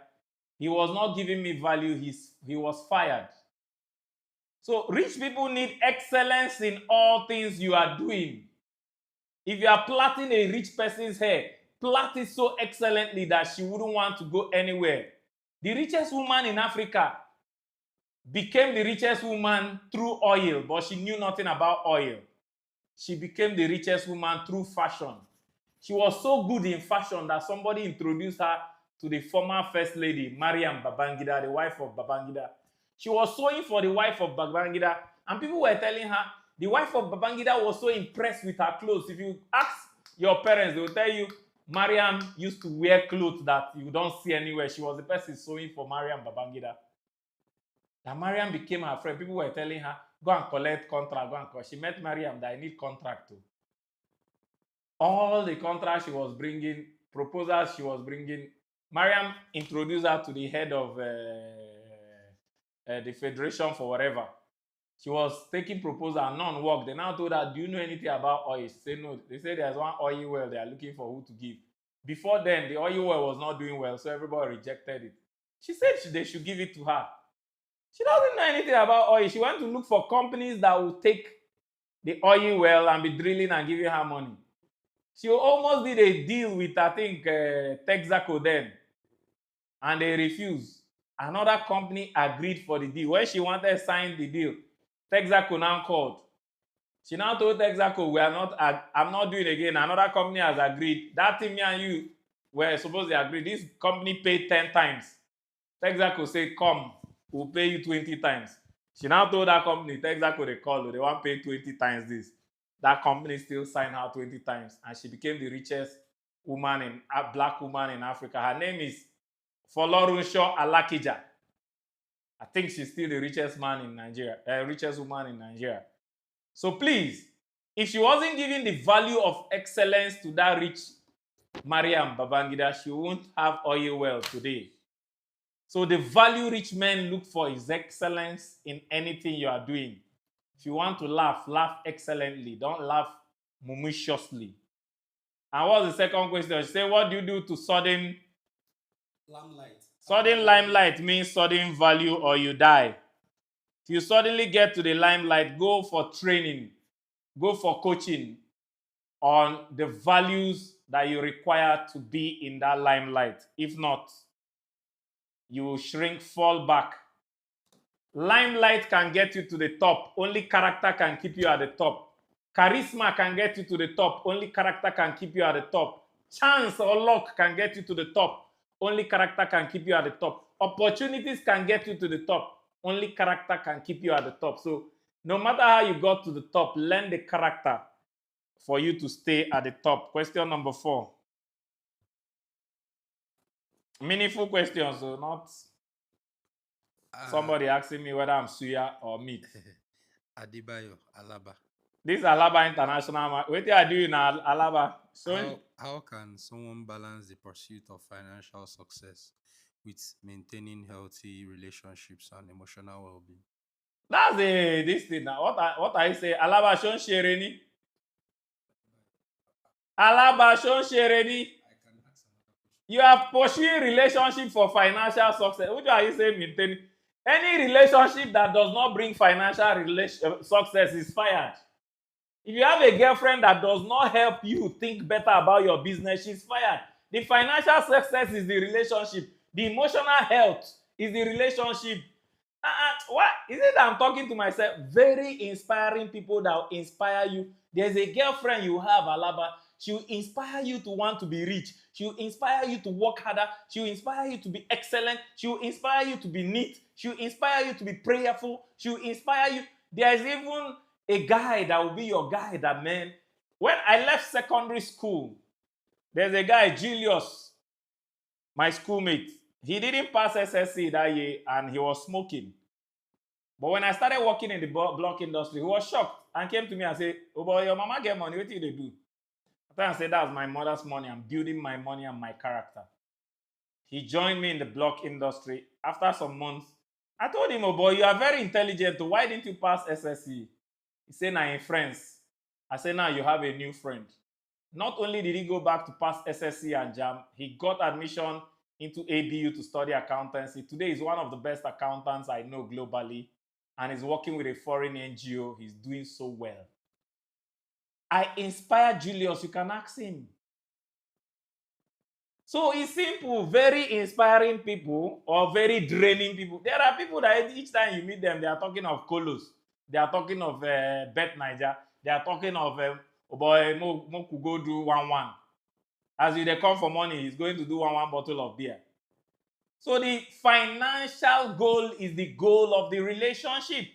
He was not giving me value. He was fired. So rich people need excellence in all things you are doing. If you are plaiting a rich person's hair, plait it so excellently that she wouldn't want to go anywhere. The richest woman in Africa became the richest woman through oil, but she knew nothing about oil. She became the richest woman through fashion. She was so good in fashion that somebody introduced her to the former first lady, Mariam Babangida, the wife of Babangida. She was sewing for the wife of Babangida, and people were telling her the wife of Babangida was so impressed with her clothes. If you ask your parents, they will tell you Mariam used to wear clothes that you don't see anywhere. She was the person sewing for Mariam Babangida. And Mariam became her friend. People were telling her, go and collect contract, go and collect. She met Mariam that I need contract too. All the contracts she was bringing, proposals she was bringing, Mariam introduced her to the head of the federation for whatever. She was taking proposal and none worked. They now told her, do you know anything about oil? She said no. They said there's one oil well they are looking for who to give. Before then, the oil well was not doing well, so everybody rejected it. She said they should give it to her. She doesn't know anything about oil. She went to look for companies that will take the oil well and be drilling and giving her money. She almost did a deal with, I think, Texaco then, and they refused. Another company agreed for the deal. When she wanted to sign the deal, Texaco now called. She now told Texaco, I'm not doing it again. Another company has agreed. That thing me and you were supposed to agree. This company paid 10 times. Texaco said, come, we'll pay you 20 times. She now told that company, Texaco, they called, they want to pay 20 times this. That company still signed her 20 times, and she became the richest black woman in Africa. Her name is Folorunsho Alakija. I think she's still the richest woman in Nigeria. So please, if she wasn't giving the value of excellence to that rich Mariam Babangida, she won't have oil well today. So the value rich men look for is excellence in anything you are doing. If you want to laugh, laugh excellently. Don't laugh mumiciously. And what's the second question? She said, what do you do to sudden Limelight. Sudden limelight means sudden value or you die. If you suddenly get to the limelight, go for training, go for coaching on the values that you require to be in that limelight. If not, you will shrink, fall back. Limelight can get you to the top. Only character can keep you at the top. Charisma can get you to the top. Only character can keep you at the top. Chance or luck can get you to the top. Only character can keep you at the top. Opportunities can get you to the top. Only character can keep you at the top. So no matter how you got to the top, learn the character for you to stay at the top. Question number 4. Meaningful questions, so not somebody asking me whether I'm suya or meat. Adibayo, Alaba. This is Alaba International. What are you doing in Alaba? So How can someone balance the pursuit of financial success with maintaining healthy relationships and emotional well-being? that's this thing now. What I say, Alaba Shon Shereni. Alaba Shon Shereni. You are pursuing relationship for financial success. Which are you saying maintaining? Any relationship that does not bring financial success is fired. If you have a girlfriend that does not help you think better about your business, she's fired. The financial success is the relationship. The emotional health is the relationship. What is it that I'm talking to myself? Very inspiring people that will inspire you. There's a girlfriend you have, Alaba. She will inspire you to want to be rich. She will inspire you to work harder. She will inspire you to be excellent. She will inspire you to be neat. She will inspire you to be prayerful. She will inspire you. There's even a guy that will be your guy that, man, when I left secondary school, there's a guy, Julius, my schoolmate. He didn't pass SSC that year and he was smoking. But when I started working in the block industry, he was shocked and came to me and said, oh boy, your mama get money, what do they do? I said, that's my mother's money. I'm building my money and my character. He joined me in the block industry. After some months, I told him, oh boy, you are very intelligent. Why didn't you pass SSC? He said, nah, in friends. I said, now you have a new friend. Not only did he go back to pass SSC and JAM, he got admission into ABU to study accountancy. Today he's one of the best accountants I know globally, and he's working with a foreign NGO. He's doing so well. I inspired Julius. You can ask him. So it's simple. Very inspiring people or very draining people. There are people that each time you meet them, they are talking of colos. They are talking of Bet Niger. They are talking of, oh boy, Mo could go do 1-1. As they come for money, he's going to do 1-1 bottle of beer. So the financial goal is the goal of the relationship.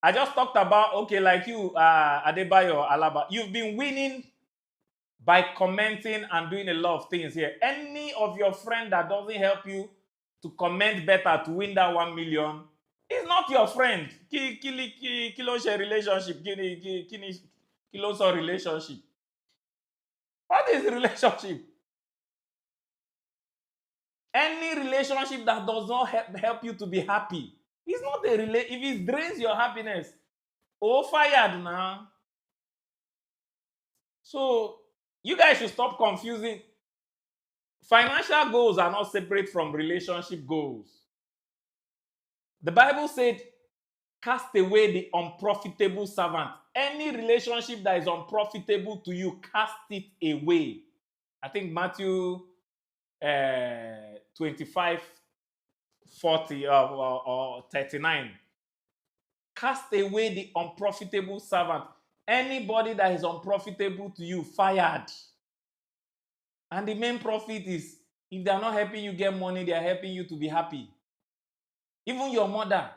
I just talked about, okay, like you, Adebayo, Alaba, you've been winning by commenting and doing a lot of things here. Any of your friend that doesn't help you to comment better to win that 1 million is not your friend. Kilo share relationship. Kí ló sọ relationship? What is relationship? Any relationship that does not help you to be happy, it's not a relationship. If it drains your happiness, fired now. So you guys should stop confusing. Financial goals are not separate from relationship goals. The Bible said, cast away the unprofitable servant. Any relationship that is unprofitable to you, cast it away. I think Matthew 25, 40 or 39. Cast away the unprofitable servant. Anybody that is unprofitable to you, fired. And the main profit is, if they are not helping you get money, they are helping you to be happy. Even your mother.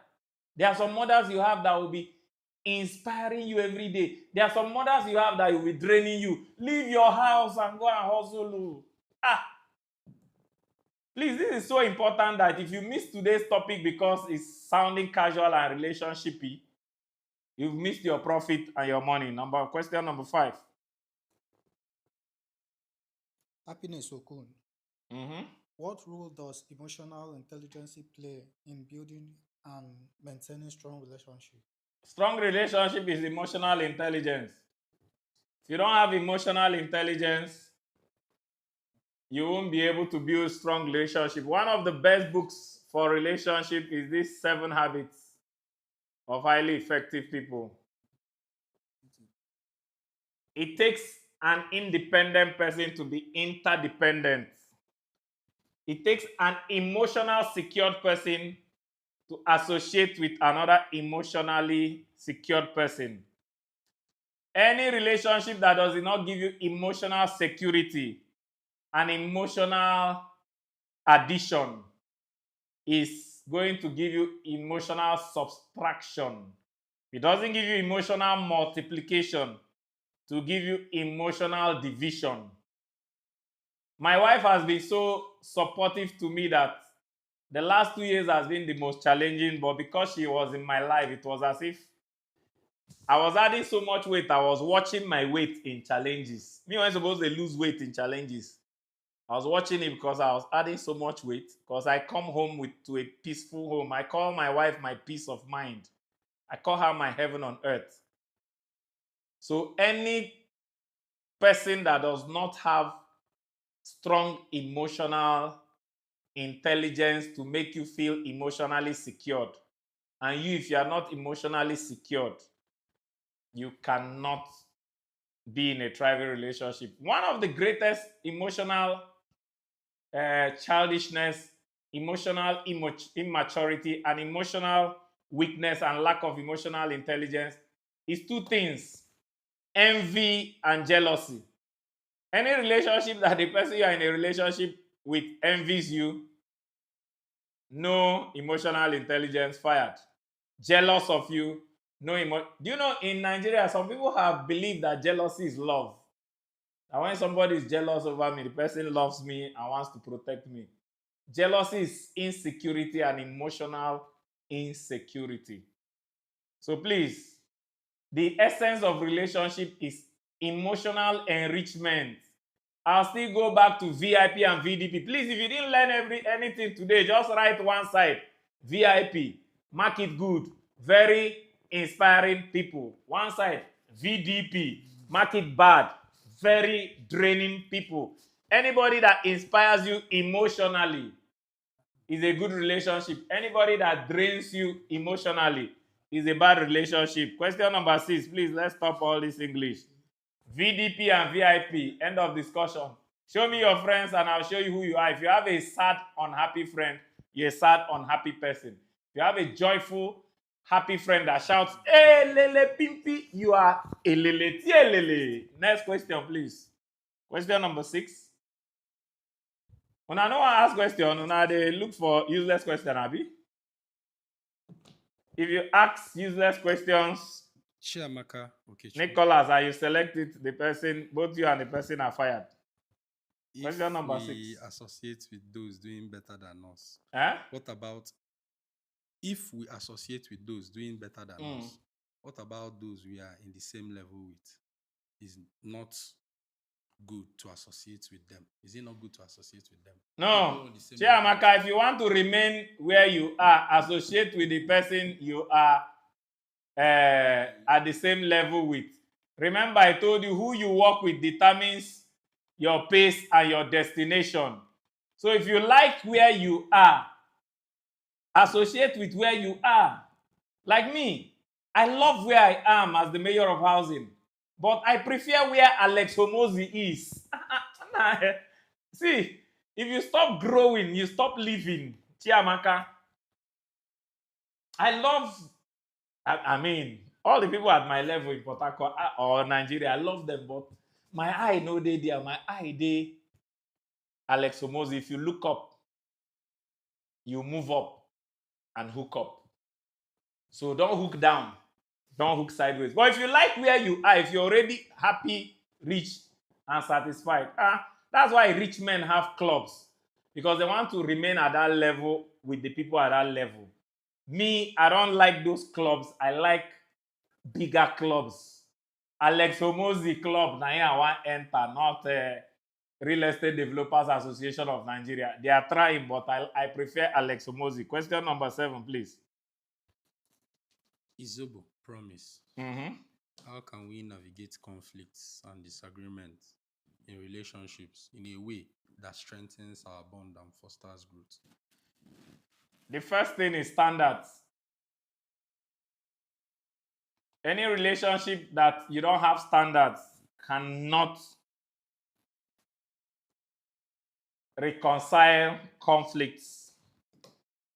There are some mothers you have that will be inspiring you every day. There are some mothers you have that will be draining you. Leave your house and go and hustle. Please, this is so important that if you miss today's topic because it's sounding casual and relationshipy, you've missed your profit and your money. Question number 5. Happiness Okun. What role does emotional intelligence play in building and maintaining strong relationships? Strong relationship is emotional intelligence. If you don't have emotional intelligence, you won't be able to build strong relationship. One of the best books for relationship is this 7 Habits of Highly Effective People. It takes an independent person to be interdependent. It takes an emotional secured person to associate with another emotionally secured person. Any relationship that does not give you emotional security and emotional addition is going to give you emotional subtraction. It doesn't give you emotional multiplication, to give you emotional division. My wife has been so supportive to me that the last 2 years has been the most challenging, but because she was in my life, it was as if I was adding so much weight. I was watching my weight in challenges. Me, when I'm supposed to lose weight in challenges, I was watching it because I was adding so much weight. Because I come home to a peaceful home. I call my wife my peace of mind. I call her my heaven on earth. So any person that does not have strong emotional intelligence to make you feel emotionally secured, and you, if you are not emotionally secured, you cannot be in a thriving relationship. One of the greatest emotional childishness, emotional immaturity, and emotional weakness and lack of emotional intelligence is 2 things: envy and jealousy. Any relationship that the person you are in a relationship with envies you, no emotional intelligence, fired. Jealous of you, no Do you know in Nigeria, some people have believed that jealousy is love. And when somebody is jealous over me, the person loves me and wants to protect me. Jealousy is insecurity and emotional insecurity. So please, the essence of relationship is emotional enrichment. I'll still go back to VIP and VDP. Please, if you didn't learn anything today, just write one side. VIP, mark it good. Very inspiring people. One side, VDP, mark it bad. Very draining people. Anybody that inspires you emotionally is a good relationship. Anybody that drains you emotionally is a bad relationship. Question number 6, please, let's stop all this English. VDP and VIP, end of discussion. Show me your friends and I'll show you who you are. If you have a sad, unhappy friend, you're a sad, unhappy person. If you have a joyful, happy friend that shouts, "Hey, lele, pimpi," you are a lele, tie lele. Next question, please. Question number 6. When I know I ask question, when they look for useless question, Abi. If you ask useless questions, Chiamaka, okay. Nicholas, and you select it, the person, both you and the person are fired. If Question number we 6. associate with those doing better than us, Eh? what about if we associate with those doing better than us? What about those we are in the same level with? is not good to associate with them? Is it not good to associate with them? No. People on the same Chiamaka, if you want to remain where you are, associate with the person you are at the same level with. Remember, I told you who you work with determines your pace and your destination. So if you like where you are, associate with where you are. Like me, I love where I am as the mayor of housing, but I prefer where Alex Homozi is. See, if you stop growing, you stop living. Chiamaka, I mean, all the people at my level in Port Harcourt or Nigeria, I love them, but my eye no dey there. My eye dey Alex Homozi. If you look up, you move up and hook up. So don't hook down. Don't hook sideways. But if you like where you are, if you're already happy, rich, and satisfied, that's why rich men have clubs. Because they want to remain at that level with the people at that level. Me, I don't like those clubs. I like bigger clubs. Alex Homozi Club, now I want enter, not Real Estate Developers Association of Nigeria. They are trying, but I prefer Alex Homozi. Question number 7, please. Izobo, promise. How can we navigate conflicts and disagreements in relationships in a way that strengthens our bond and fosters growth? The first thing is standards. Any relationship that you don't have standards cannot reconcile conflicts.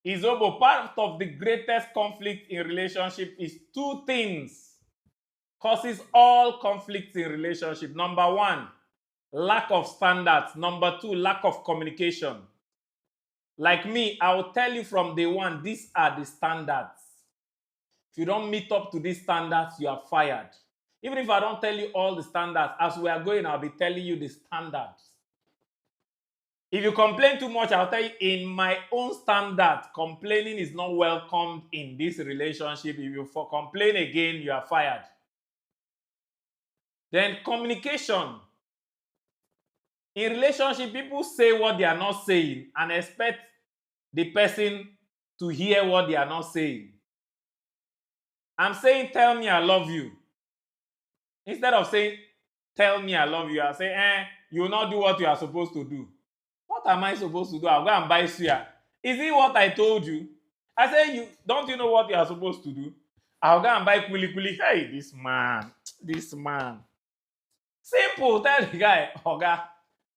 Izobo, part of the greatest conflict in relationship is 2 things causes all conflicts in relationship. Number 1, lack of standards. Number 2, lack of communication. Like me, I will tell you from day one, these are the standards. If you don't meet up to these standards, you are fired. Even if I don't tell you all the standards, as we are going, I'll be telling you the standards. If you complain too much, I'll tell you, in my own standard, complaining is not welcomed in this relationship. If you complain again, you are fired. Then communication. In relationship, people say what they are not saying and expect the person to hear what they are not saying. I'm saying, tell me I love you. Instead of saying, tell me I love you, I say, you will not do what you are supposed to do. What am I supposed to do? I'll go and buy suya. Is it what I told you? I say, don't you know what you are supposed to do? I'll go and buy kuli kuli. Hey, this man. Simple. Tell the guy, Oga,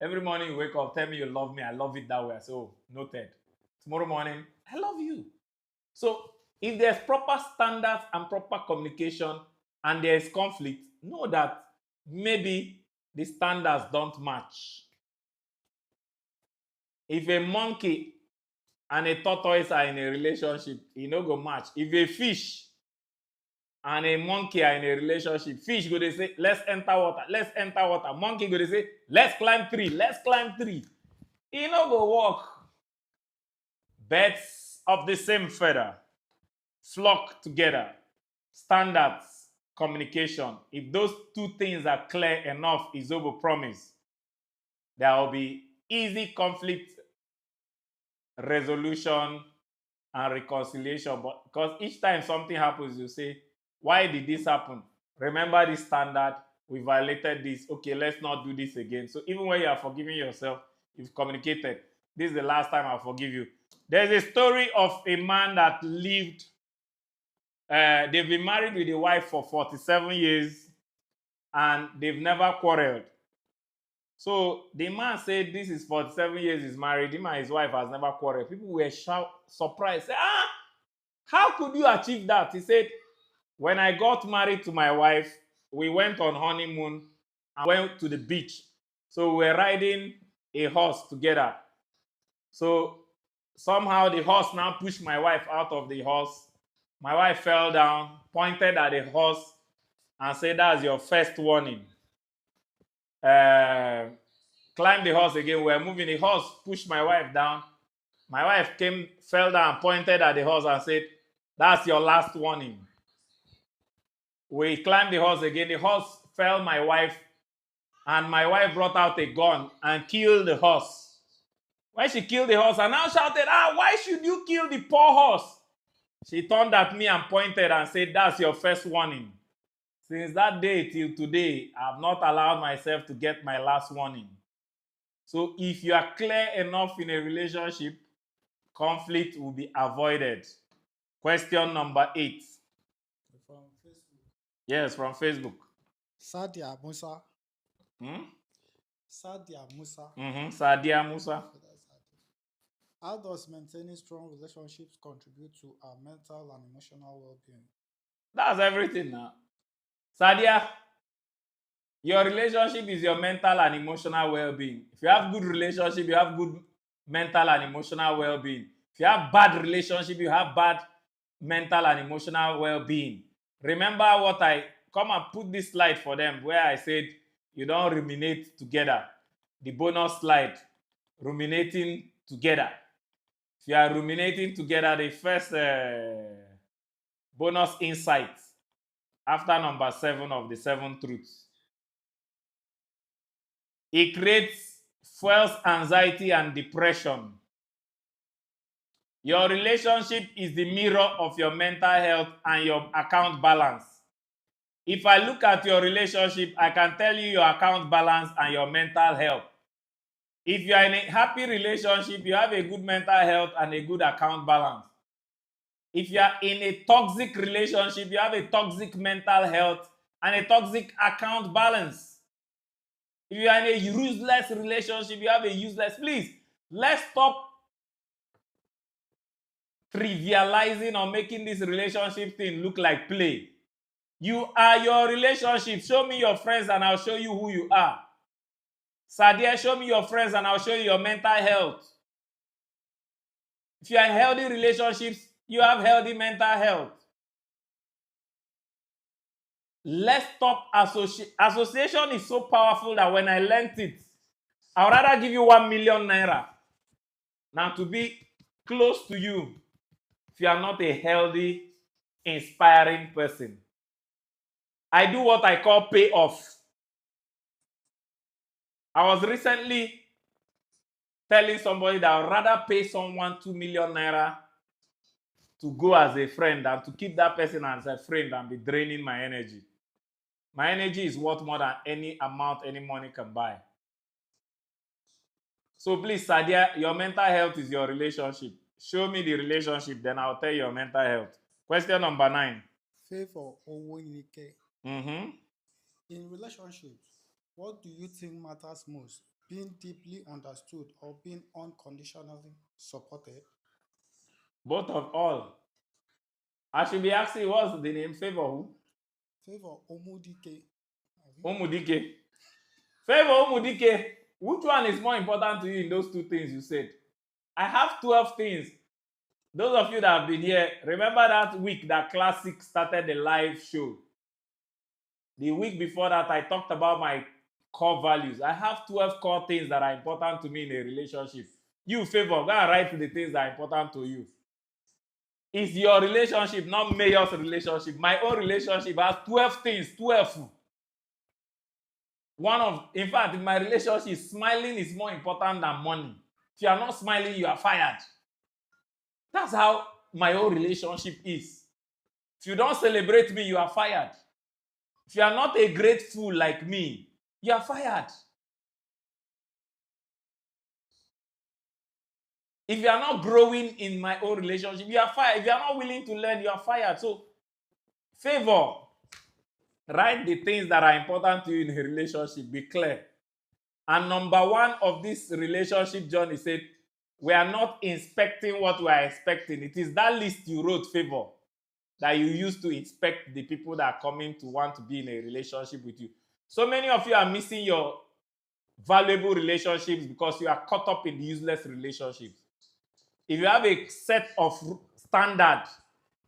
every morning you wake up, tell me you love me. I love it that way. I say, oh, noted. Tomorrow morning, I love you. So if there's proper standards and proper communication and there's conflict, know that maybe the standards don't match. If a monkey and a tortoise are in a relationship, it no go match. If a fish and a monkey are in a relationship, fish go to say, let's enter water. Monkey go to say, let's climb tree. It no go work. Birds of the same feather flock together. Standards, communication. If those 2 things are clear enough, Izobo promise, there will be easy conflict resolution and reconciliation. But because each time something happens, you say, why did this happen? Remember this standard, we violated this. Okay, let's not do this again. So even when you are forgiving yourself, you've communicated, this is the last time I forgive you. There's a story of a man that lived, they've been married with a wife for 47 years and they've never quarreled. So the man said, this is 47 years he's married, him and his wife has never quarreled. People were surprised. Say, how could you achieve that? He said, when I got married to my wife, we went on honeymoon and went to the beach. So we were riding a horse together. So somehow the horse now pushed my wife out of the horse. My wife fell down, pointed at the horse, and said, that's your first warning. Climbed the horse again. We were moving. The horse pushed my wife down. My wife fell down, pointed at the horse and said, that's your last warning. We climbed the horse again. The horse fell my wife, and my wife brought out a gun and killed the horse. When she killed the horse, I now shouted, why should you kill the poor horse? She turned at me and pointed and said, that's your first warning. Since that day till today, I have not allowed myself to get my last warning. So if you are clear enough in a relationship, conflict will be avoided. Question number 8. From Facebook. Yes, from Facebook. Sadia Musa. Hmm? Sadia Musa. Sadia Musa. How does maintaining strong relationships contribute to our mental and emotional well-being? That's everything now. Sadia, your relationship is your mental and emotional well-being. If you have good relationship, you have good mental and emotional well-being. If you have bad relationship, you have bad mental and emotional well-being. Remember what I come and put this slide for them where I said you don't ruminate together. The bonus slide, ruminating together. If you are ruminating together, the first bonus insight after number 7 of the 7 truths. It creates fuels anxiety and depression. Your relationship is the mirror of your mental health and your account balance. If I look at your relationship, I can tell you your account balance and your mental health. If you are in a happy relationship, you have a good mental health and a good account balance. If you are in a toxic relationship, you have a toxic mental health and a toxic account balance. If you are in a useless relationship, you have a useless. Please, let's stop trivializing or making this relationship thing look like play. You are your relationship. Show me your friends and I'll show you who you are. Sadia, show me your friends and I'll show you your mental health. If you are in healthy relationships, you have healthy mental health. Let's stop association is so powerful that when I learned it, I would rather give you 1 million naira now to be close to you if you are not a healthy, inspiring person. I do what I call pay off. I was recently telling somebody that I would rather pay someone 2 million naira to go as a friend than to keep that person as a friend and be draining my energy. My energy is worth more than any amount any money can buy. So please, Sadia, your mental health is your relationship. Show me the relationship, then I'll tell you your mental health. Question number 9. Favor Owonike. In relationships, what do you think matters most? Being deeply understood or being unconditionally supported? Both of all. I should be asking what's the name? Favor who? Favor Omudike. Omudike. Favor Omudike. Which one is more important to you in those 2 things you said? I have 12 things. Those of you that have been here, remember that week that Classic started the live show. The week before that, I talked about my core values. I have 12 core things that are important to me in a relationship. You, Favor, go and write the things that are important to you. It's your relationship, not Mayor's relationship. My own relationship has 12 things, 12. In fact, in my relationship, smiling is more important than money. If you are not smiling, you are fired. That's how my own relationship is. If you don't celebrate me, you are fired. If you are not a great fool like me, you are fired. If you are not growing in my own relationship, you are fired. If you are not willing to learn, you are fired. So, Favor, write the things that are important to you in a relationship. Be clear. And number 1 of this relationship journey said, we are not inspecting what we are expecting. It is that list you wrote, Favor, that you use to inspect the people that are coming to want to be in a relationship with you. So many of you are missing your valuable relationships because you are caught up in useless relationships. If you have a set of standards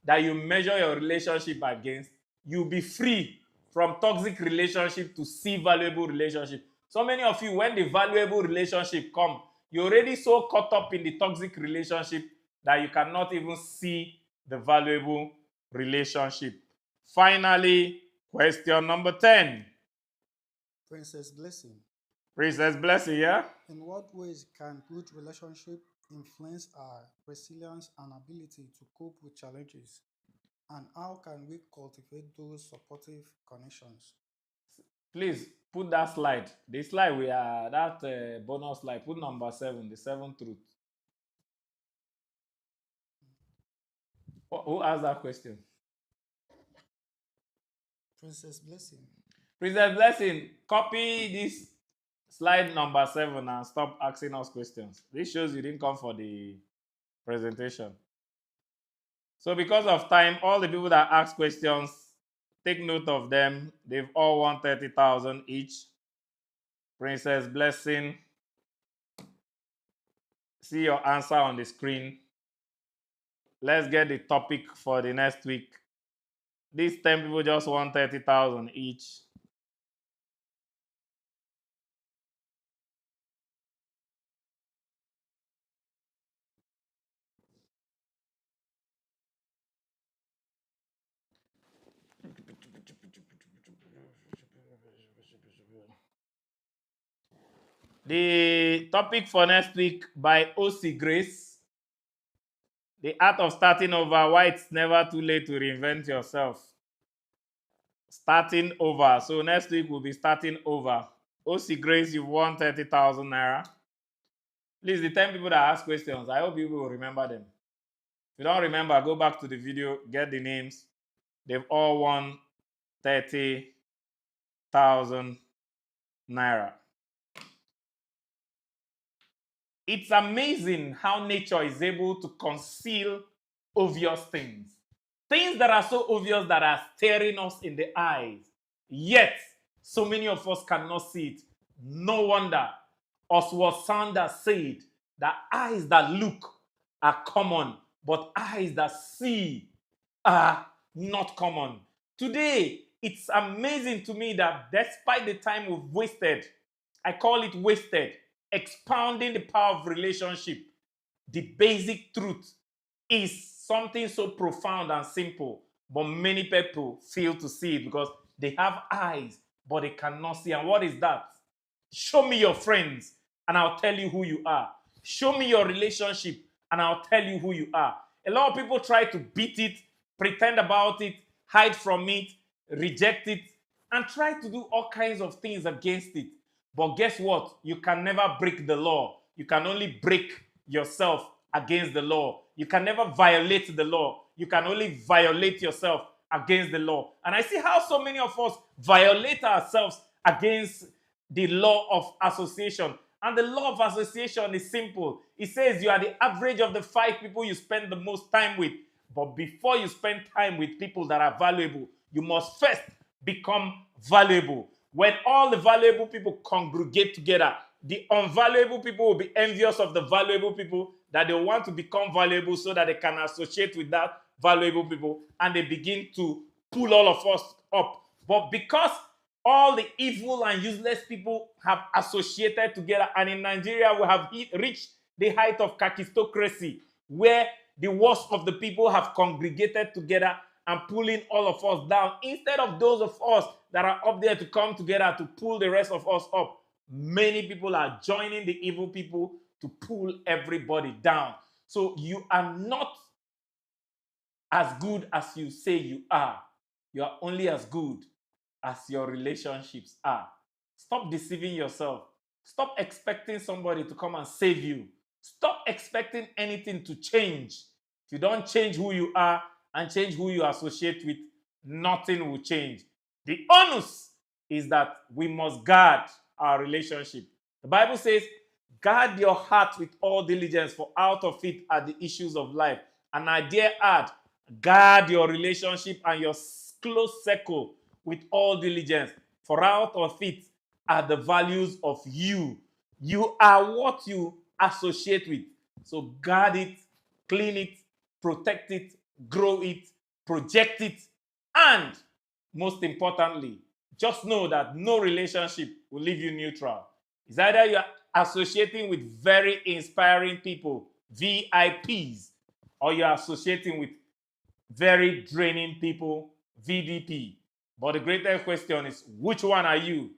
that you measure your relationship against, you'll be free from toxic relationship to see valuable relationship. So many of you, when the valuable relationship come, you're already so caught up in the toxic relationship that you cannot even see the valuable relationship. Finally, question number 10. Princess Blessing. Princess Blessing, yeah? In what ways can good relationship influence our resilience and ability to cope with challenges? And how can we cultivate those supportive connections? Please put that slide. The slide we are, that bonus slide, put number 7, the 7th truth. Who asked that question? Princess Blessing. Princess Blessing, copy this slide number 7 and stop asking us questions. This shows you didn't come for the presentation. So because of time, all the people that ask questions, take note of them. They've all won 30,000 each. Princess Blessing, see your answer on the screen. Let's get the topic for the next week. These 10 people just won 30,000 each. The topic for next week by O.C. Grace, The Art of Starting Over, Why It's Never Too Late to Reinvent Yourself. Starting over. So next week we'll be starting over. O.C. Grace, you've won 30,000 naira. Please, the 10 people that ask questions, I hope you will remember them. If you don't remember, go back to the video, get the names. They've all won 30,000 naira. It's amazing how nature is able to conceal obvious things. Things that are so obvious that are staring us in the eyes. Yet, so many of us cannot see it. No wonder Oswald Sanders said that eyes that look are common, but eyes that see are not common. Today, it's amazing to me that despite the time we've wasted, I call it wasted, expounding the power of relationship, the basic truth is something so profound and simple, but many people fail to see it because they have eyes, but they cannot see. And what is that? Show me your friends, and I'll tell you who you are. Show me your relationship, and I'll tell you who you are. A lot of people try to beat it, pretend about it, hide from it, reject it, and try to do all kinds of things against it. But guess what? You can never break the law. You can only break yourself against the law. You can never violate the law. You can only violate yourself against the law. And I see how so many of us violate ourselves against the law of association. And the law of association is simple. It says you are the average of the 5 people you spend the most time with. But before you spend time with people that are valuable, you must first become valuable. When all the valuable people congregate together, the unvaluable people will be envious of the valuable people, that they want to become valuable so that they can associate with that valuable people, and they begin to pull all of us up. But because all the evil and useless people have associated together, and in Nigeria we have reached the height of kakistocracy, where the worst of the people have congregated together and pulling all of us down, instead of those of us that are up there to come together to pull the rest of us up. Many people are joining the evil people to pull everybody down. So you are not as good as you say you are. You are only as good as your relationships are. Stop deceiving yourself. Stop expecting somebody to come and save you. Stop expecting anything to change. If you don't change who you are and change who you associate with, nothing will change. The onus is that we must guard our relationship. The Bible says, guard your heart with all diligence, for out of it are the issues of life. And I dare add, guard your relationship and your close circle with all diligence, for out of it are the values of you. You are what you associate with. So guard it, clean it, protect it, grow it, project it, and most importantly, just know that no relationship will leave you neutral. It's either you are associating with very inspiring people, VIPs, or you are associating with very draining people, VDP. But the greatest question is, which one are you?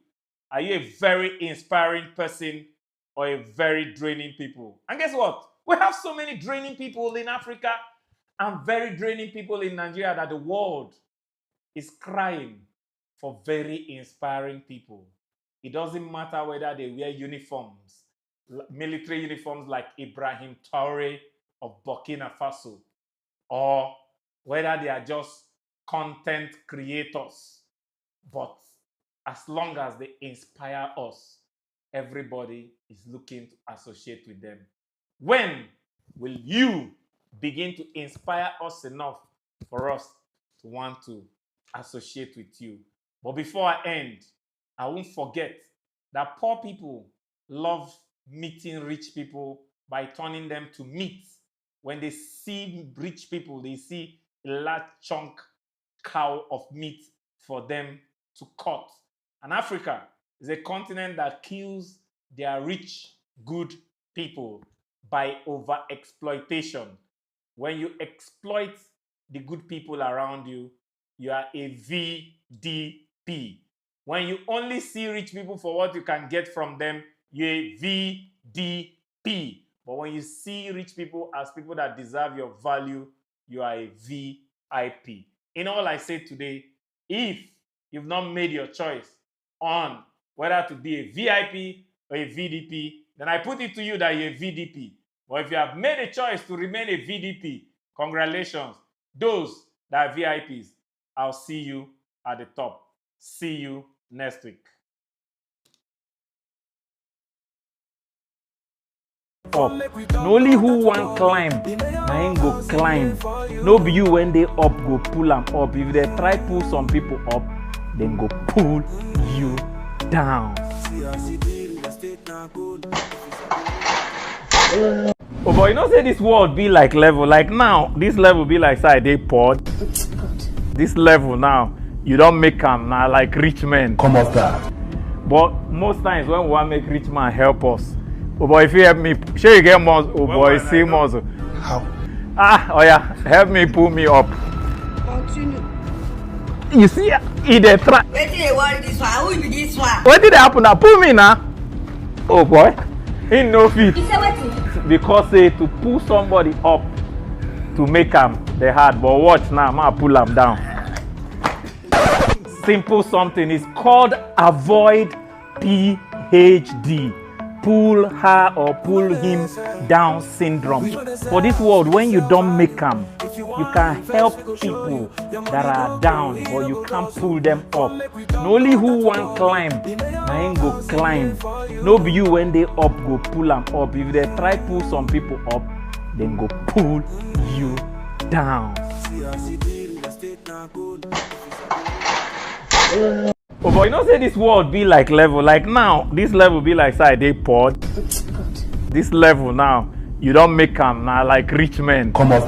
Are you a very inspiring person or a very draining people? And guess what? We have so many draining people in Africa and very draining people in Nigeria that the world is crying for very inspiring people. It doesn't matter whether they wear uniforms, military uniforms like Ibrahim Traore of Burkina Faso, or whether they are just content creators. But as long as they inspire us, everybody is looking to associate with them. When will you begin to inspire us enough for us to want to associate with you? But before I end, I won't forget that poor people love meeting rich people by turning them to meat. When they see rich people, they see a large chunk cow of meat for them to cut. And Africa is a continent that kills their rich, good people by over-exploitation. When you exploit the good people around you, you are a VDP. When you only see rich people for what you can get from them, you're a VDP. But when you see rich people as people that deserve your value, you are a VIP. In all I say today, if you've not made your choice on whether to be a VIP or a VDP, then I put it to you that you're a VDP. But if you have made a choice to remain a VDP, congratulations. Those that are VIPs, I'll see you at the top. See you next week. Up. No only who want climb, I ain't go climb. No be you when they up go pull them up. If they try pull some people up, then go pull you down. Oh boy, you know say this world be like level. Like now, this level be like side they pod. This level now, you don't make them now like rich men. Come off that. But most times when we want make rich man help us, oh boy, if you help me, sure you get muscle. Oh boy, see muscle. How? Oh yeah, help me pull me up. Continue. You see, he dey try. Wait till they want this one. Who will be this one? What did happen now? Pull me now. Oh boy, he no fit. You say what? Because say to pull somebody up to make them they hard. But watch now, I'm gonna pull them down. Simple something is called avoid PhD. Pull her or pull him down syndrome. For this world, when you don't make them, you can help people that are down, but you can't pull them up. No only who want climb, I ain't go climb. No be you when they up go pull them up. If they try pull some people up, then go pull you down. Oh boy, you know say this world be like level. Like now, this level be like side they pod. This level now, you don't make them now like rich men. Come off.